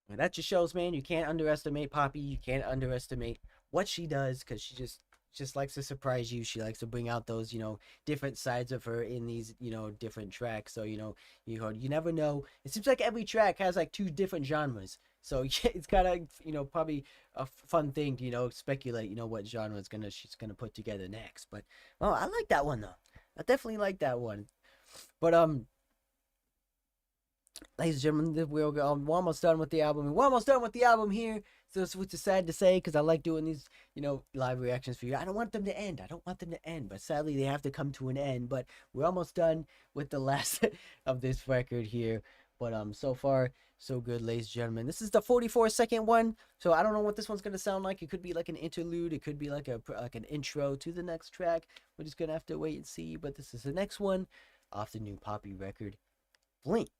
and that just shows, man, you can't underestimate Poppy. You can't underestimate what she does, because she just likes to surprise you. She likes to bring out those, you know, different sides of her in these, you know, different tracks. So, you know, you never know. It seems like every track has like 2 different genres. So it's kind of, you know, probably a fun thing to, you know, speculate, you know, what genre she's gonna put together next. But well, I like that one though. I definitely like that one. But ladies and gentlemen, we're almost done with the album. We're almost done with the album here. So it's which is sad to say, because I like doing these, you know, live reactions for you. I don't want them to end. But sadly, they have to come to an end. But we're almost done with the last of this record here. But so far, so good, ladies and gentlemen. This is the 44-second one. So I don't know what this one's gonna sound like. It could be like an interlude. It could be like an intro to the next track. We're just gonna have to wait and see. But this is the next one off the new Poppy record, Blink.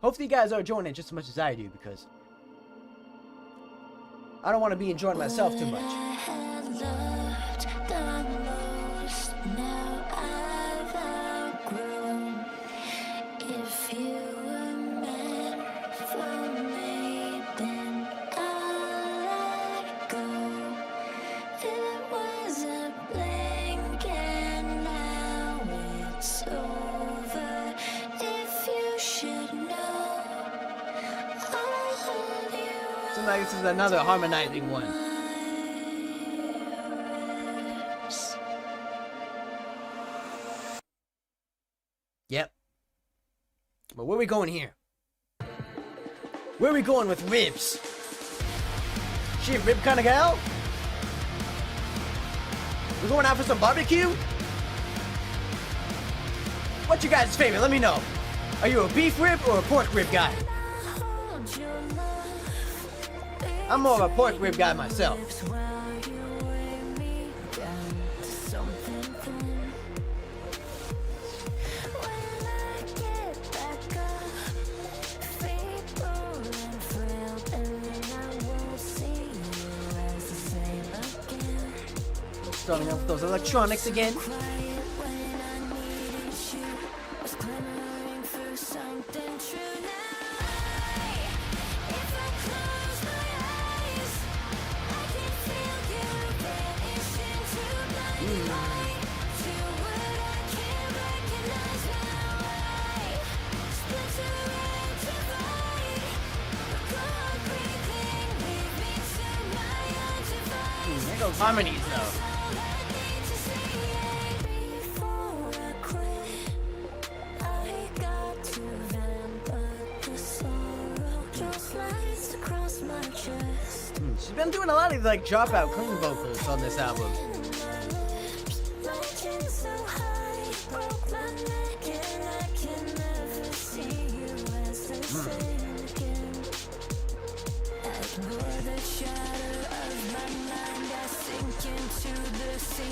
Hopefully you guys are enjoying it just as much as I do, because I don't want to be enjoying myself too much. I had loved the most, now I've outgrown. If you were meant for me, then I'll let go. It was a blink and now it's over. If you should know, I'll hold you. Seems like this is another harmonizing one. Yep. But where we going here? Where we going with ribs? She a rib kind of gal? We going out for some barbecue? What's your guys' favorite? Let me know. Are you a beef rib or a pork rib guy? I'm more of a pork rib guy myself. Starting off with those electronics again. There goes harmonies though. She's been doing a lot of like dropout clean vocals on this album.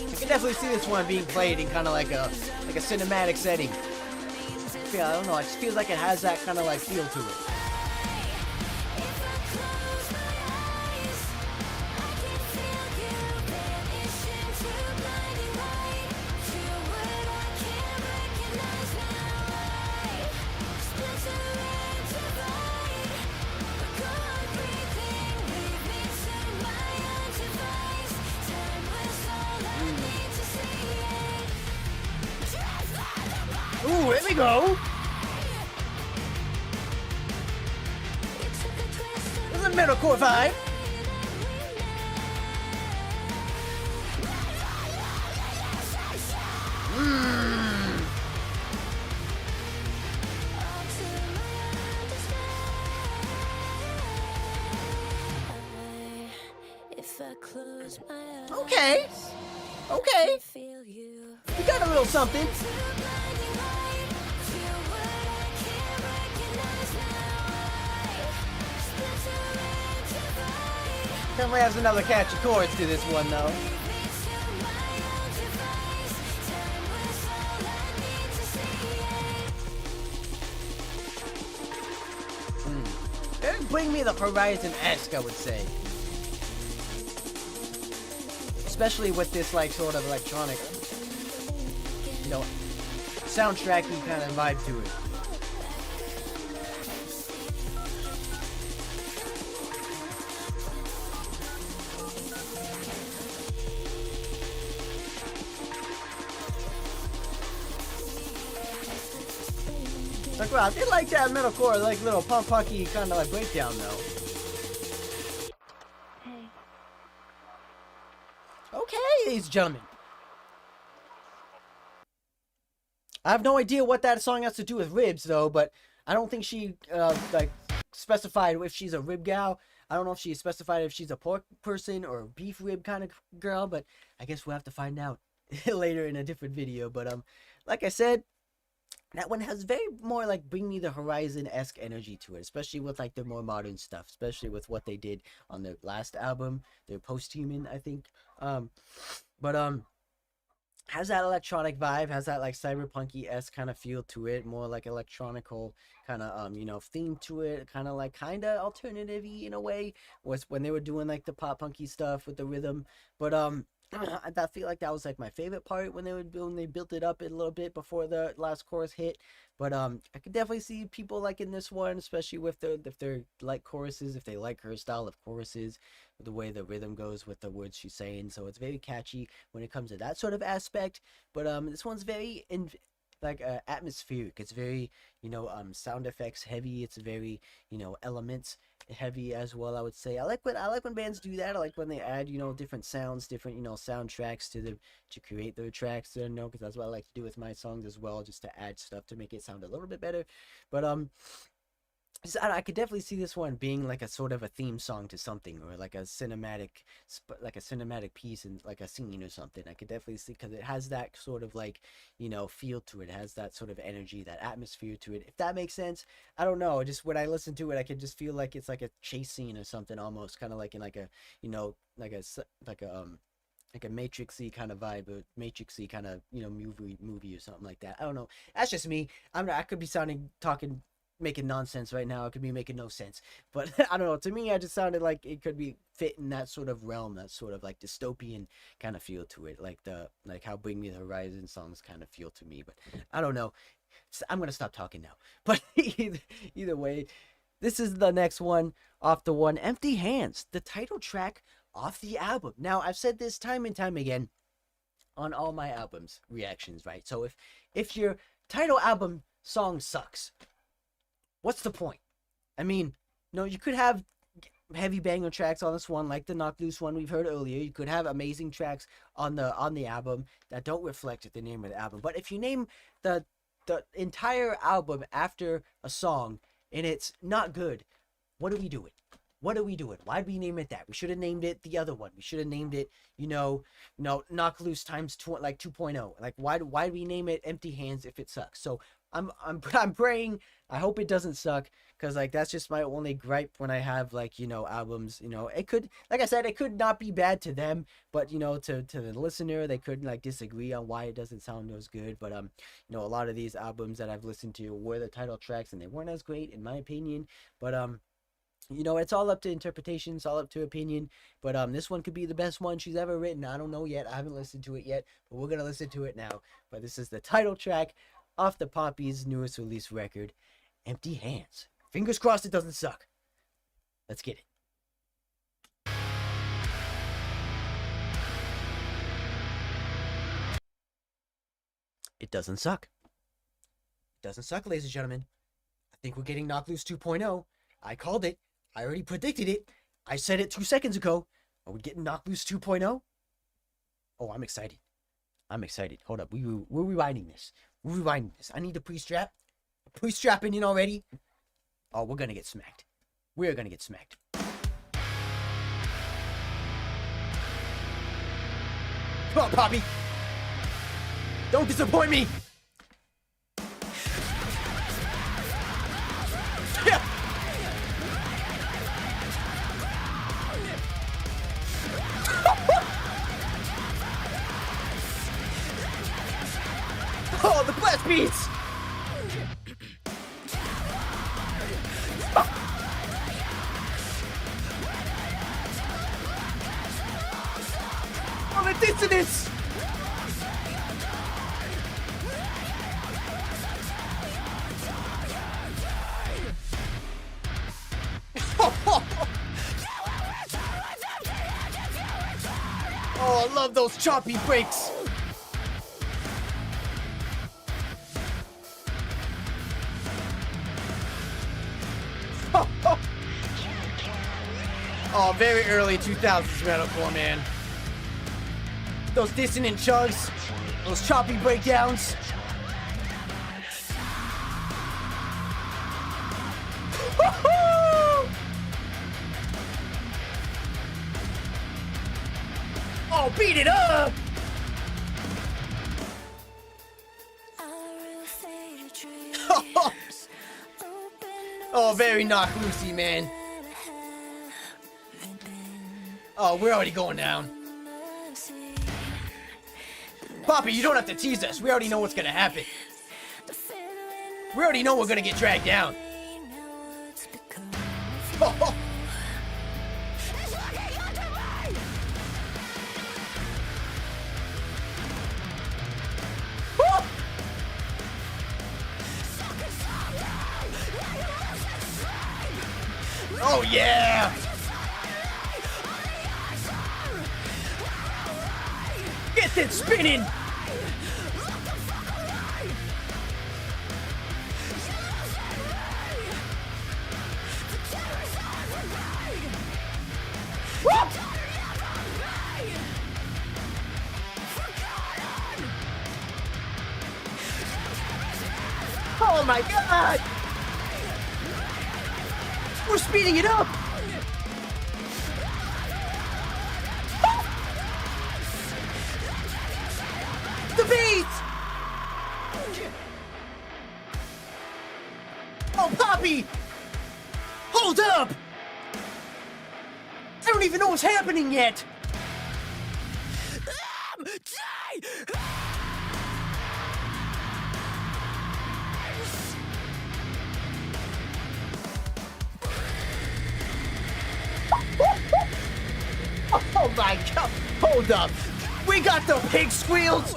I can definitely see this one being played in kind of like a cinematic setting. Yeah, I don't know. It just feels like it has that kind of like feel to it. Ooh, here we go. This is a metalcore vibe. Okay. Okay. You got a little something. Definitely has another catchy chorus to this one, though. Very Bring Me the Horizon-esque, I would say. Especially with this, like, sort of electronic, you know, soundtracky kind of vibe to it. Like, well, I did like that metalcore, like little punk-punky kind of like breakdown though. Hey. Okay, ladies and gentlemen. I have no idea what that song has to do with ribs though, but I don't think she like specified if she's a rib gal. I don't know if she specified if she's a pork person or a beef rib kind of girl, but I guess we'll have to find out later in a different video. But like I said, that one has very more like Bring Me the Horizon-esque energy to it, especially with like the more modern stuff, especially with what they did on their last album, their Post-Human, I think. But has that electronic vibe, has that like cyberpunky-esque kind of feel to it, more like electronical kind of theme to it, kind of alternative-y in a way, was when they were doing like the pop punky stuff with the rhythm. But I feel like that was like my favorite part when they built it up a little bit before the last chorus hit. But I could definitely see people liking this one, especially with if they're like choruses, if they like her style of choruses, the way the rhythm goes with the words she's saying. So it's very catchy when it comes to that sort of aspect. But this one's very atmospheric. It's very sound effects heavy. It's very elements heavy as well, I would say. I like when bands do that. I like when they add different sounds, different soundtracks to create their tracks, because that's what I like to do with my songs as well, just to add stuff to make it sound a little bit better. But I could definitely see this one being like a sort of a theme song to something, or like a cinematic piece and like a scene or something. I could definitely see, because it has that sort of feel to it. It has that sort of energy, that atmosphere to it, if that makes sense. I don't know, just when I listen to it, I could just feel like it's like a chase scene or something, almost kind of like in like a like a Matrix-y kind of vibe, or Matrix-y kind of movie or something like that. I don't know, that's just me. I could be making nonsense right now. It could be making no sense, but I don't know, to me, I just sounded like it could be fit in that sort of realm, that sort of like dystopian kind of feel to it, like how Bring Me the Horizon songs kind of feel to me. But I don't know, I'm gonna stop talking now. But either way, this is the next one off the one, Empty Hands, the title track off the album. Now, I've said this time and time again on all my albums reactions, right? So if your title album song sucks, what's the point? I mean, you could have heavy banger tracks on this one, like the Knocked Loose one we've heard earlier. You could have amazing tracks on the album that don't reflect the name of the album. But if you name the entire album after a song and it's not good, what are we doing? What are we doing? Why'd we name it that? We should have named it the other one. We should have named it, Knocked Loose times 2.0. Like, why do we name it Empty Hands if it sucks? So I'm praying. I hope it doesn't suck, because that's just my only gripe when I have albums. It could, like I said, it could not be bad to them, but to the listener, they could disagree on why it doesn't sound as good. But a lot of these albums that I've listened to were the title tracks, and they weren't as great in my opinion. But it's all up to interpretation. It's all up to opinion. But this one could be the best one she's ever written. I don't know yet. I haven't listened to it yet, but we're gonna listen to it now. But this is the title track off the Poppy's newest release record, Empty Hands. Fingers crossed it doesn't suck. Let's get it. It doesn't suck. It doesn't suck, ladies and gentlemen. I think we're getting Knocked Loose 2.0. I called it. I already predicted it. I said it 2 seconds ago. Are we getting Knocked Loose 2.0? Oh, I'm excited. Hold up. We're rewinding this. I need the pre-strap. Pre-strapping in already. Oh, we're gonna get smacked. We're gonna get smacked. Come on, Poppy. Don't disappoint me. Yeah. Oh, the blast beats! Oh, the dissonance! Oh, I love those choppy breaks! Oh, very early 2000s metalcore, man. Those dissonant chugs, those choppy breakdowns. Oh, beat it up! Oh, very Knocked Loosey, man. Oh, we're already going down. Poppy, you don't have to tease us. We already know what's gonna happen. We already know we're gonna get dragged down. Oh. Oh yeah! Get it spinning! Oh my god! We're speeding it up! The beat! Oh, Poppy! Hold up! I don't even know what's happening yet! Oh my god! Hold up! We got the pig squeals!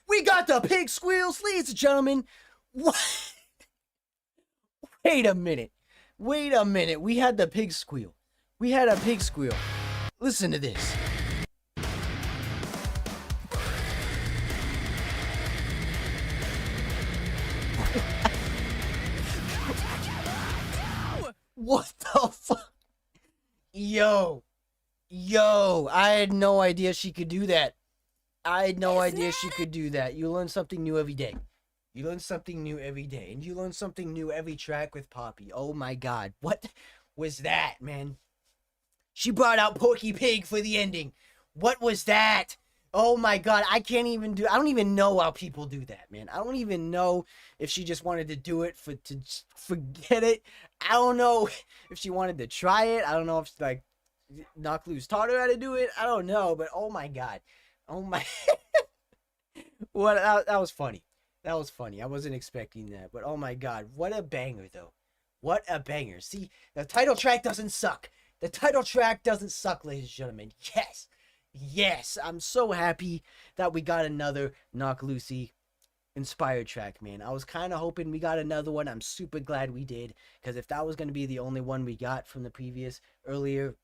We got the pig squeals, ladies and gentlemen! What? Wait a minute. Wait a minute. We had the pig squeal. We had a pig squeal. Listen to this. What the fuck? Yo. Yo, I had no idea she could do that. I had no idea she could do that. You learn something new every day. You learn something new every day. And you learn something new every track with Poppy. Oh my god. What was that, man? She brought out Porky Pig for the ending. What was that? Oh my god. I don't even know how people do that, man. I don't even know if she just wanted to do it to just forget it. I don't know if she wanted to try it. I don't know if like Knock Loose taught her how to do it. I don't know, but oh my god. Oh my what that was funny. That was funny. I wasn't expecting that, but oh my god, what a banger though. What a banger. See, the title track doesn't suck. The title track doesn't suck, ladies and gentlemen. Yes. Yes, I'm so happy that we got another Knock Lucy inspired track, man. I was kind of hoping we got another one. I'm super glad we did, because if that was going to be the only one we got from the previous earlier,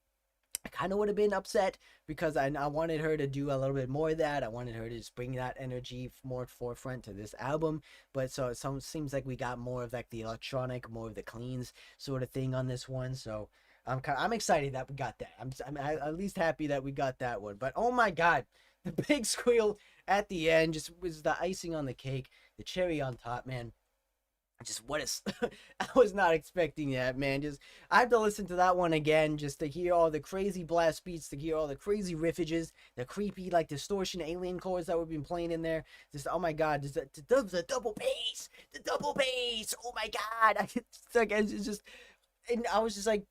I kind of would have been upset, because I wanted her to do a little bit more of that. I wanted her to just bring that energy more forefront to this album. But so it seems like we got more of like the electronic, more of the cleans sort of thing on this one. So I'm excited that we got that. I'm at least happy that we got that one. But oh my god, the big squeal at the end just was the icing on the cake, the cherry on top, man. Just what is I was not expecting that, man. Just I have to listen to that one again just to hear all the crazy blast beats, to hear all the crazy riffages, the creepy like distortion alien chords that we've been playing in there. Just oh my god, just the double bass, the double bass. Oh my god, it's just, and I was just like,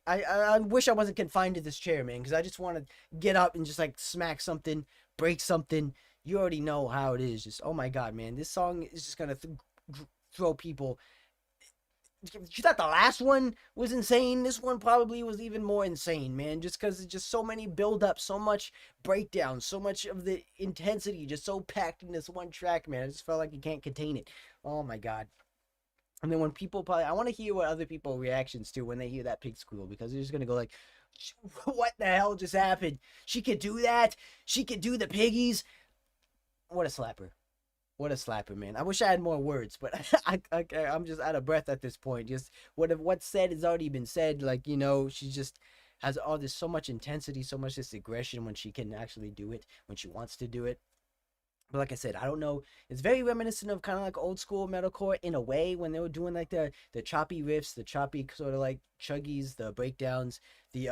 I wish I wasn't confined to this chair, man, because I just want to get up and just like smack something, break something. You already know how it is. Just oh my god, man, this song is just gonna throw people. You thought the last one was insane? This one probably was even more insane, man, just because it's just so many build up, so much breakdown, so much of the intensity just so packed in this one track, man. I just felt like you can't contain it. Oh my god. And then when people I want to hear what other people reactions to when they hear that pig squeal, because they're just gonna go like, what the hell just happened? She could do that? She could do the piggies? What a slapper. What a slapper, man. I wish I had more words, but I'm just out of breath at this point. Just what's said has already been said. Like, you know, she just has all this, so much intensity, so much this aggression when she can actually do it, when she wants to do it. But like I said, I don't know. It's very reminiscent of kind of like old school metalcore in a way, when they were doing like the choppy riffs, the choppy sort of like chuggies, the breakdowns, the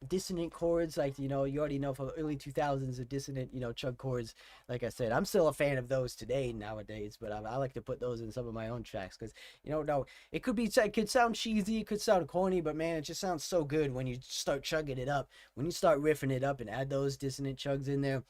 dissonant chords. Like, you know, you already know from the early 2000s the dissonant, you know, chug chords. Like I said, I'm still a fan of those today nowadays, but I like to put those in some of my own tracks, because, you know, no, it could sound cheesy, it could sound corny, but man, it just sounds so good when you start chugging it up, when you start riffing it up and add those dissonant chugs in there.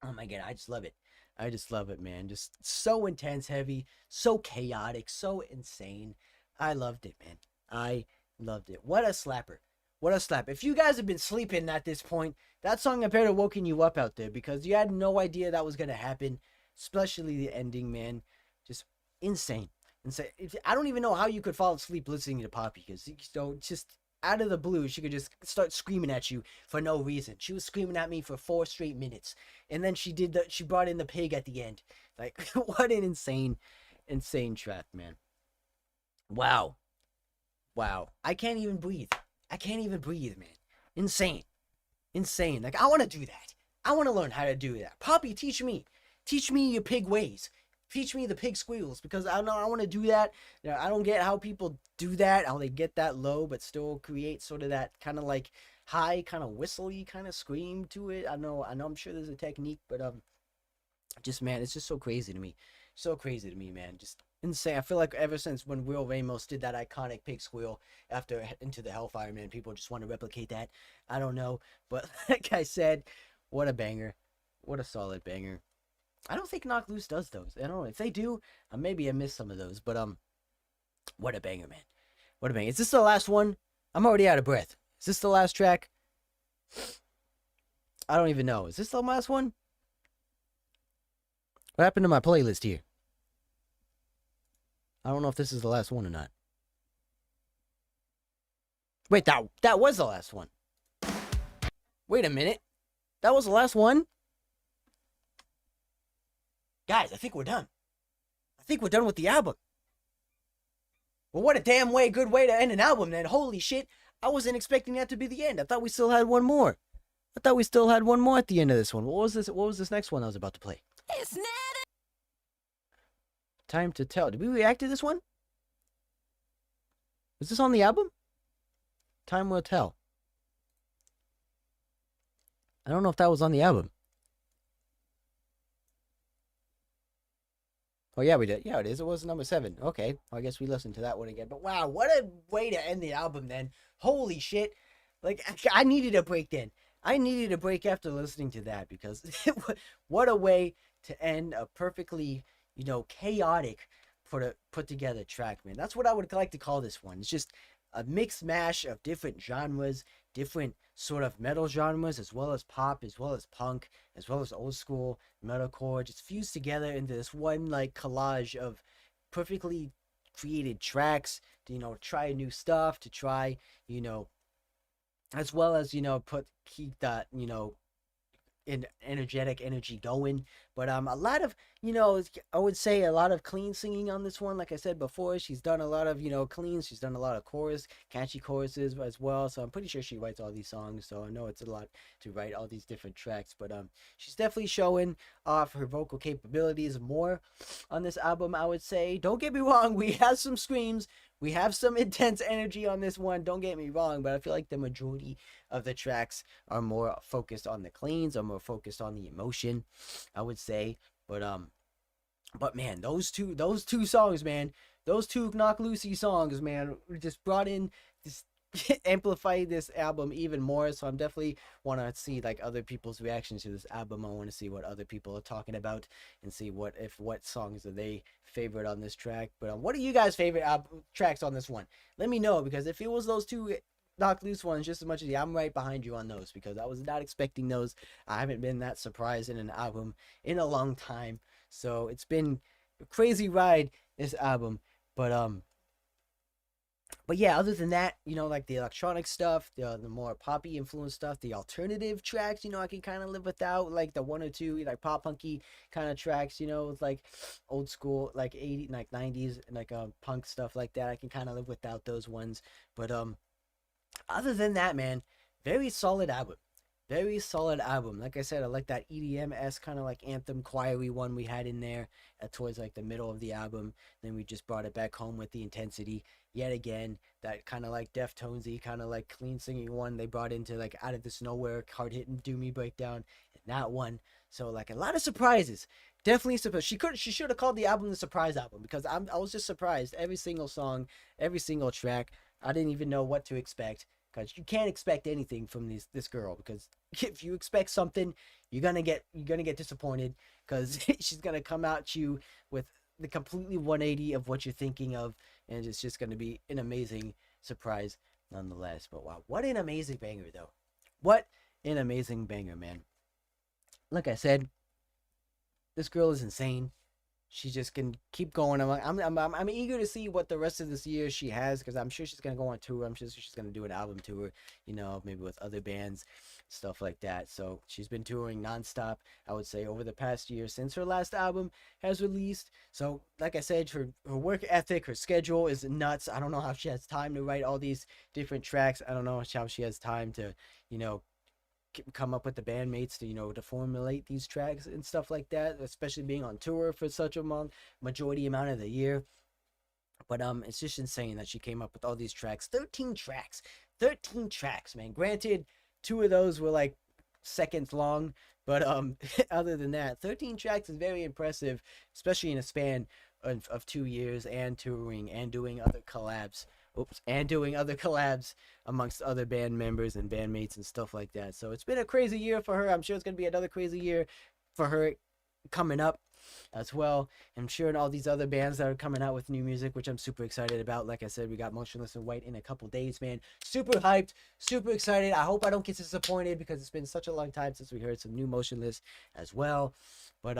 Oh my god, I just love it. I just love it, man. Just so intense, heavy, so chaotic, so insane. I loved it, man. I loved it. What a slapper. What a slap. If you guys have been sleeping at this point, that song I better woken you up out there because you had no idea that was going to happen, especially the ending, man. Just insane. Insane. I don't even know how you could fall asleep listening to Poppy because, just out of the blue, she could just start screaming at you for no reason. She was screaming at me for 4 straight minutes. And then she brought in the pig at the end. Like, what an insane track, man. Wow. I can't even breathe. Man. Insane. Like, I want to do that. I want to learn how to do that. Poppy, teach me your pig ways. Teach me the pig squeals because I know I want to do that. I don't get how people do that, how they get that low but still create sort of that kind of like high, kind of whistly kind of scream to it. I know I'm sure there's a technique, but just, man, it's just so crazy to me. Man. Just insane. I feel like ever since when Will Ramos did that iconic pig squeal after Into the Hellfire, man, people just want to replicate that. I don't know, but like I said, what a banger. What a solid banger. I don't think Knocked Loose does those. I don't know if they do. Maybe I missed some of those, but what a banger, man. What a banger. Is this the last one? I'm already out of breath. Is this the last track? I don't even know. Is this the last one? What happened to my playlist here? I don't know if this is the last one or not. Wait, that was the last one. Wait a minute. That was the last one? Guys, I think we're done. I think we're done with the album. Well, what a damn good way to end an album, then. Holy shit. I wasn't expecting that to be the end. I thought we still had one more. at the end of this one. What was this next one I was about to play? It's not Time to Tell. Did we react to this one? Was this on the album? Time Will Tell. I don't know if that was on the album. Oh, yeah, we did. Yeah, it is. It was number 7. Okay. Well, I guess we listened to that one again. But wow, what a way to end the album then. Holy shit. Like, I needed a break then. I needed a break after listening to that because what a way to end a perfectly, chaotic put together track, man. That's what I would like to call this one. It's just a mixed mash of different genres, different sort of metal genres, as well as pop, as well as punk, as well as old school metalcore, just fused together into this one like collage of perfectly created tracks to try new stuff, to try as well as keep that energetic energy going. But a lot of I would say a lot of clean singing on this one. Like I said before, she's done a lot of clean. She's done a lot of catchy choruses as well, so I'm pretty sure she writes all these songs, so I know it's a lot to write all these different tracks. But she's definitely showing off her vocal capabilities more on this album, I would say. Don't get me wrong, we have some screams, we have some intense energy on this one, don't get me wrong, but I feel like the majority of the tracks are more focused on the cleans, are more focused on the emotion, I would say. But man, those two songs, man, those two Knocked Loosey songs, man, just brought in this amplified this album even more. So I'm definitely want to see like other people's reactions to this album. I want to see what other people are talking about and see what songs are they favorite on this track. But what are you guys' favorite tracks on this one? Let me know, because if it was those two Knocked Loose ones just as much as I'm right behind you on those, because I was not expecting those. I haven't been that surprised in an album in a long time, so it's been a crazy ride, this album. But yeah, other than that, like the electronic stuff, the more poppy influence stuff, the alternative tracks, I can kind of live without, like the one or two like pop punky kind of tracks, with like old school, like 80s, like 90s, and like punk stuff like that. I can kind of live without those ones. But other than that, man, very solid album. Very solid album. Like I said, I like that EDM-esque kind of like anthem choir-y one we had in there towards like the middle of the album. Then we just brought it back home with the intensity yet again. That kind of like Deftones-y, kind of like clean singing one they brought into like out of this nowhere, hard-hitting doomy breakdown in that one. So like a lot of surprises. Definitely surprised. She should have called the album the surprise album, because I was just surprised. Every single song, every single track, I didn't even know what to expect. because you can't expect anything from this girl, because if you expect something, you're gonna get disappointed, because she's gonna come at you with the completely 180 of what you're thinking of, and it's just gonna be an amazing surprise nonetheless. But wow, what an amazing banger though. What an amazing banger, man. Like I said, this girl is insane. She just can keep going. I'm eager to see what the rest of this year she has, because I'm sure she's gonna go on tour. I'm sure she's gonna do an album tour, you know, maybe with other bands, stuff like that. So she's been touring nonstop, I would say, over the past year since her last album has released. So like I said, her work ethic, her schedule is nuts. I don't know how she has time to write all these different tracks. I don't know how she has time to, you know, come up with the bandmates to, you know, to formulate these tracks and stuff like that, especially being on tour for such a majority amount of the year. But it's just insane that she came up with all these tracks. 13 tracks, man. Granted, 2 of those were like seconds long, but other than that, 13 tracks is very impressive, especially in a span of 2 years, and touring and doing other collabs. Amongst other band members and bandmates and stuff like that. So it's been a crazy year for her. I'm sure it's going to be another crazy year for her coming up as well. I'm sure, and all these other bands that are coming out with new music, which I'm super excited about. Like I said, we got Motionless in White in a couple days, man. Super hyped, super excited. I hope I don't get disappointed, because it's been such a long time since we heard some new Motionless as well. But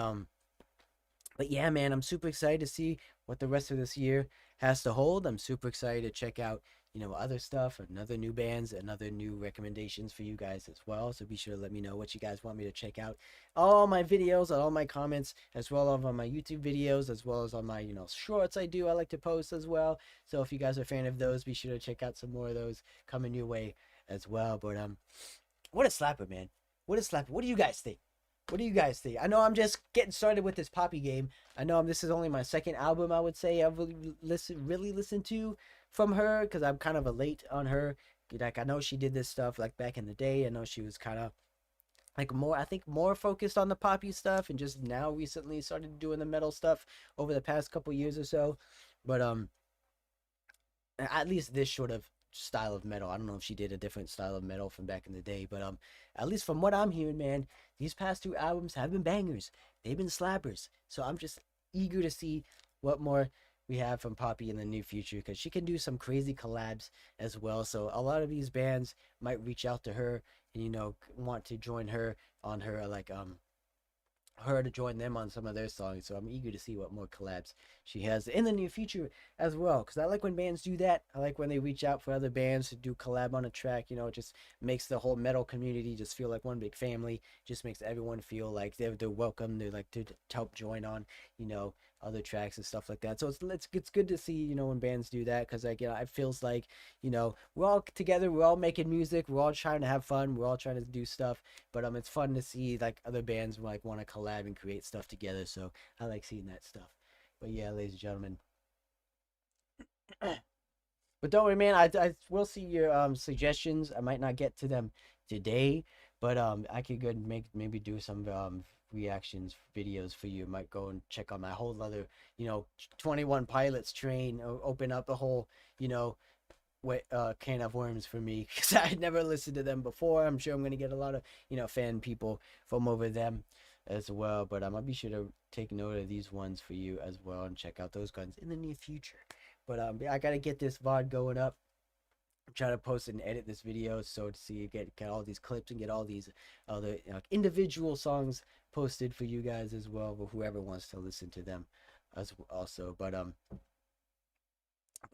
yeah, man, I'm super excited to see what the rest of this year has to hold. I'm super excited to check out, you know, other stuff and other new bands and other new recommendations for you guys as well. So be sure to let me know what you guys want me to check out. All my videos, all my comments, as well as on my YouTube videos, as well as on my, you know, shorts I like to post as well. So if you guys are a fan of those, be sure to check out some more of those coming your way as well. But what a slapper, man. What a slapper. What do you guys think? What do you guys think? I know I'm just getting started with this Poppy game. I know this is only my second album, I would say, I've really listened to from her, because I'm kind of a late on her. Like, I know she did this stuff like back in the day. I know she was kind of like more focused on the Poppy stuff, and just now recently started doing the metal stuff over the past couple years or so. But at least this sort of style of metal. I don't know if she did a different style of metal from back in the day, but at least from what I'm hearing, man, these past 2 albums have been bangers. They've been slappers. So I'm just eager to see what more we have from Poppy in the near future, because she can do some crazy collabs as well. So a lot of these bands might reach out to her and, you know, want to join her on her, like her to join them on some of their songs. So I'm eager to see what more collabs she has in the near future as well, because I like when bands do that. I like when they reach out for other bands to do collab on a track. You know, it just makes the whole metal community just feel like one big family. Just makes everyone feel like they're welcome. They're like to help join on, you know, other tracks and stuff like that. So it's good to see, you know, when bands do that, because like, you know, it feels like, you know, we're all together, we're all making music, we're all trying to have fun, we're all trying to do stuff. But it's fun to see like other bands like want to collab and create stuff together. So I like seeing that stuff. But yeah, ladies and gentlemen. But don't worry, man. I will see your suggestions. I might not get to them today, but I could go and maybe do some reactions videos for you. Might go and check on my whole other, you know, 21 Pilots train. Open up a whole, you know, can of worms for me, because I had never listened to them before. I'm sure I'm gonna get a lot of, you know, fan people from over them as well. But I'll be sure to take note of these ones for you as well, and check out those guns in the near future. But I gotta get this VOD going up. I'm trying to post and edit this video, so to see get all these clips and get all these other, you know, individual songs posted for you guys as well, for whoever wants to listen to them as also. But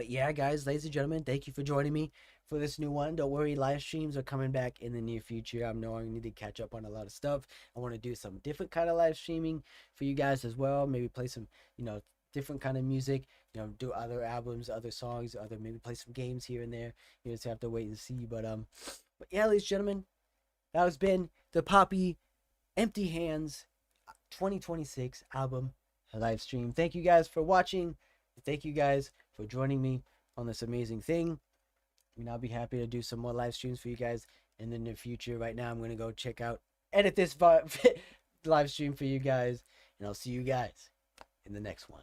yeah, guys, ladies and gentlemen, thank you for joining me for this new one. Don't worry, live streams are coming back in the near future. I know I need to catch up on a lot of stuff. I want to do some different kind of live streaming for you guys as well. Maybe play some, you know, different kind of music, you know, do other albums, other songs, maybe play some games here and there. You just have to wait and see. But yeah, ladies and gentlemen, that has been the Poppy Empty Hands 2026 album live stream. Thank you guys for watching. Thank you guys for joining me on this amazing thing. And I'll be happy to do some more live streams for you guys in the near future. Right now, I'm going to go edit this live stream for you guys. And I'll see you guys in the next one.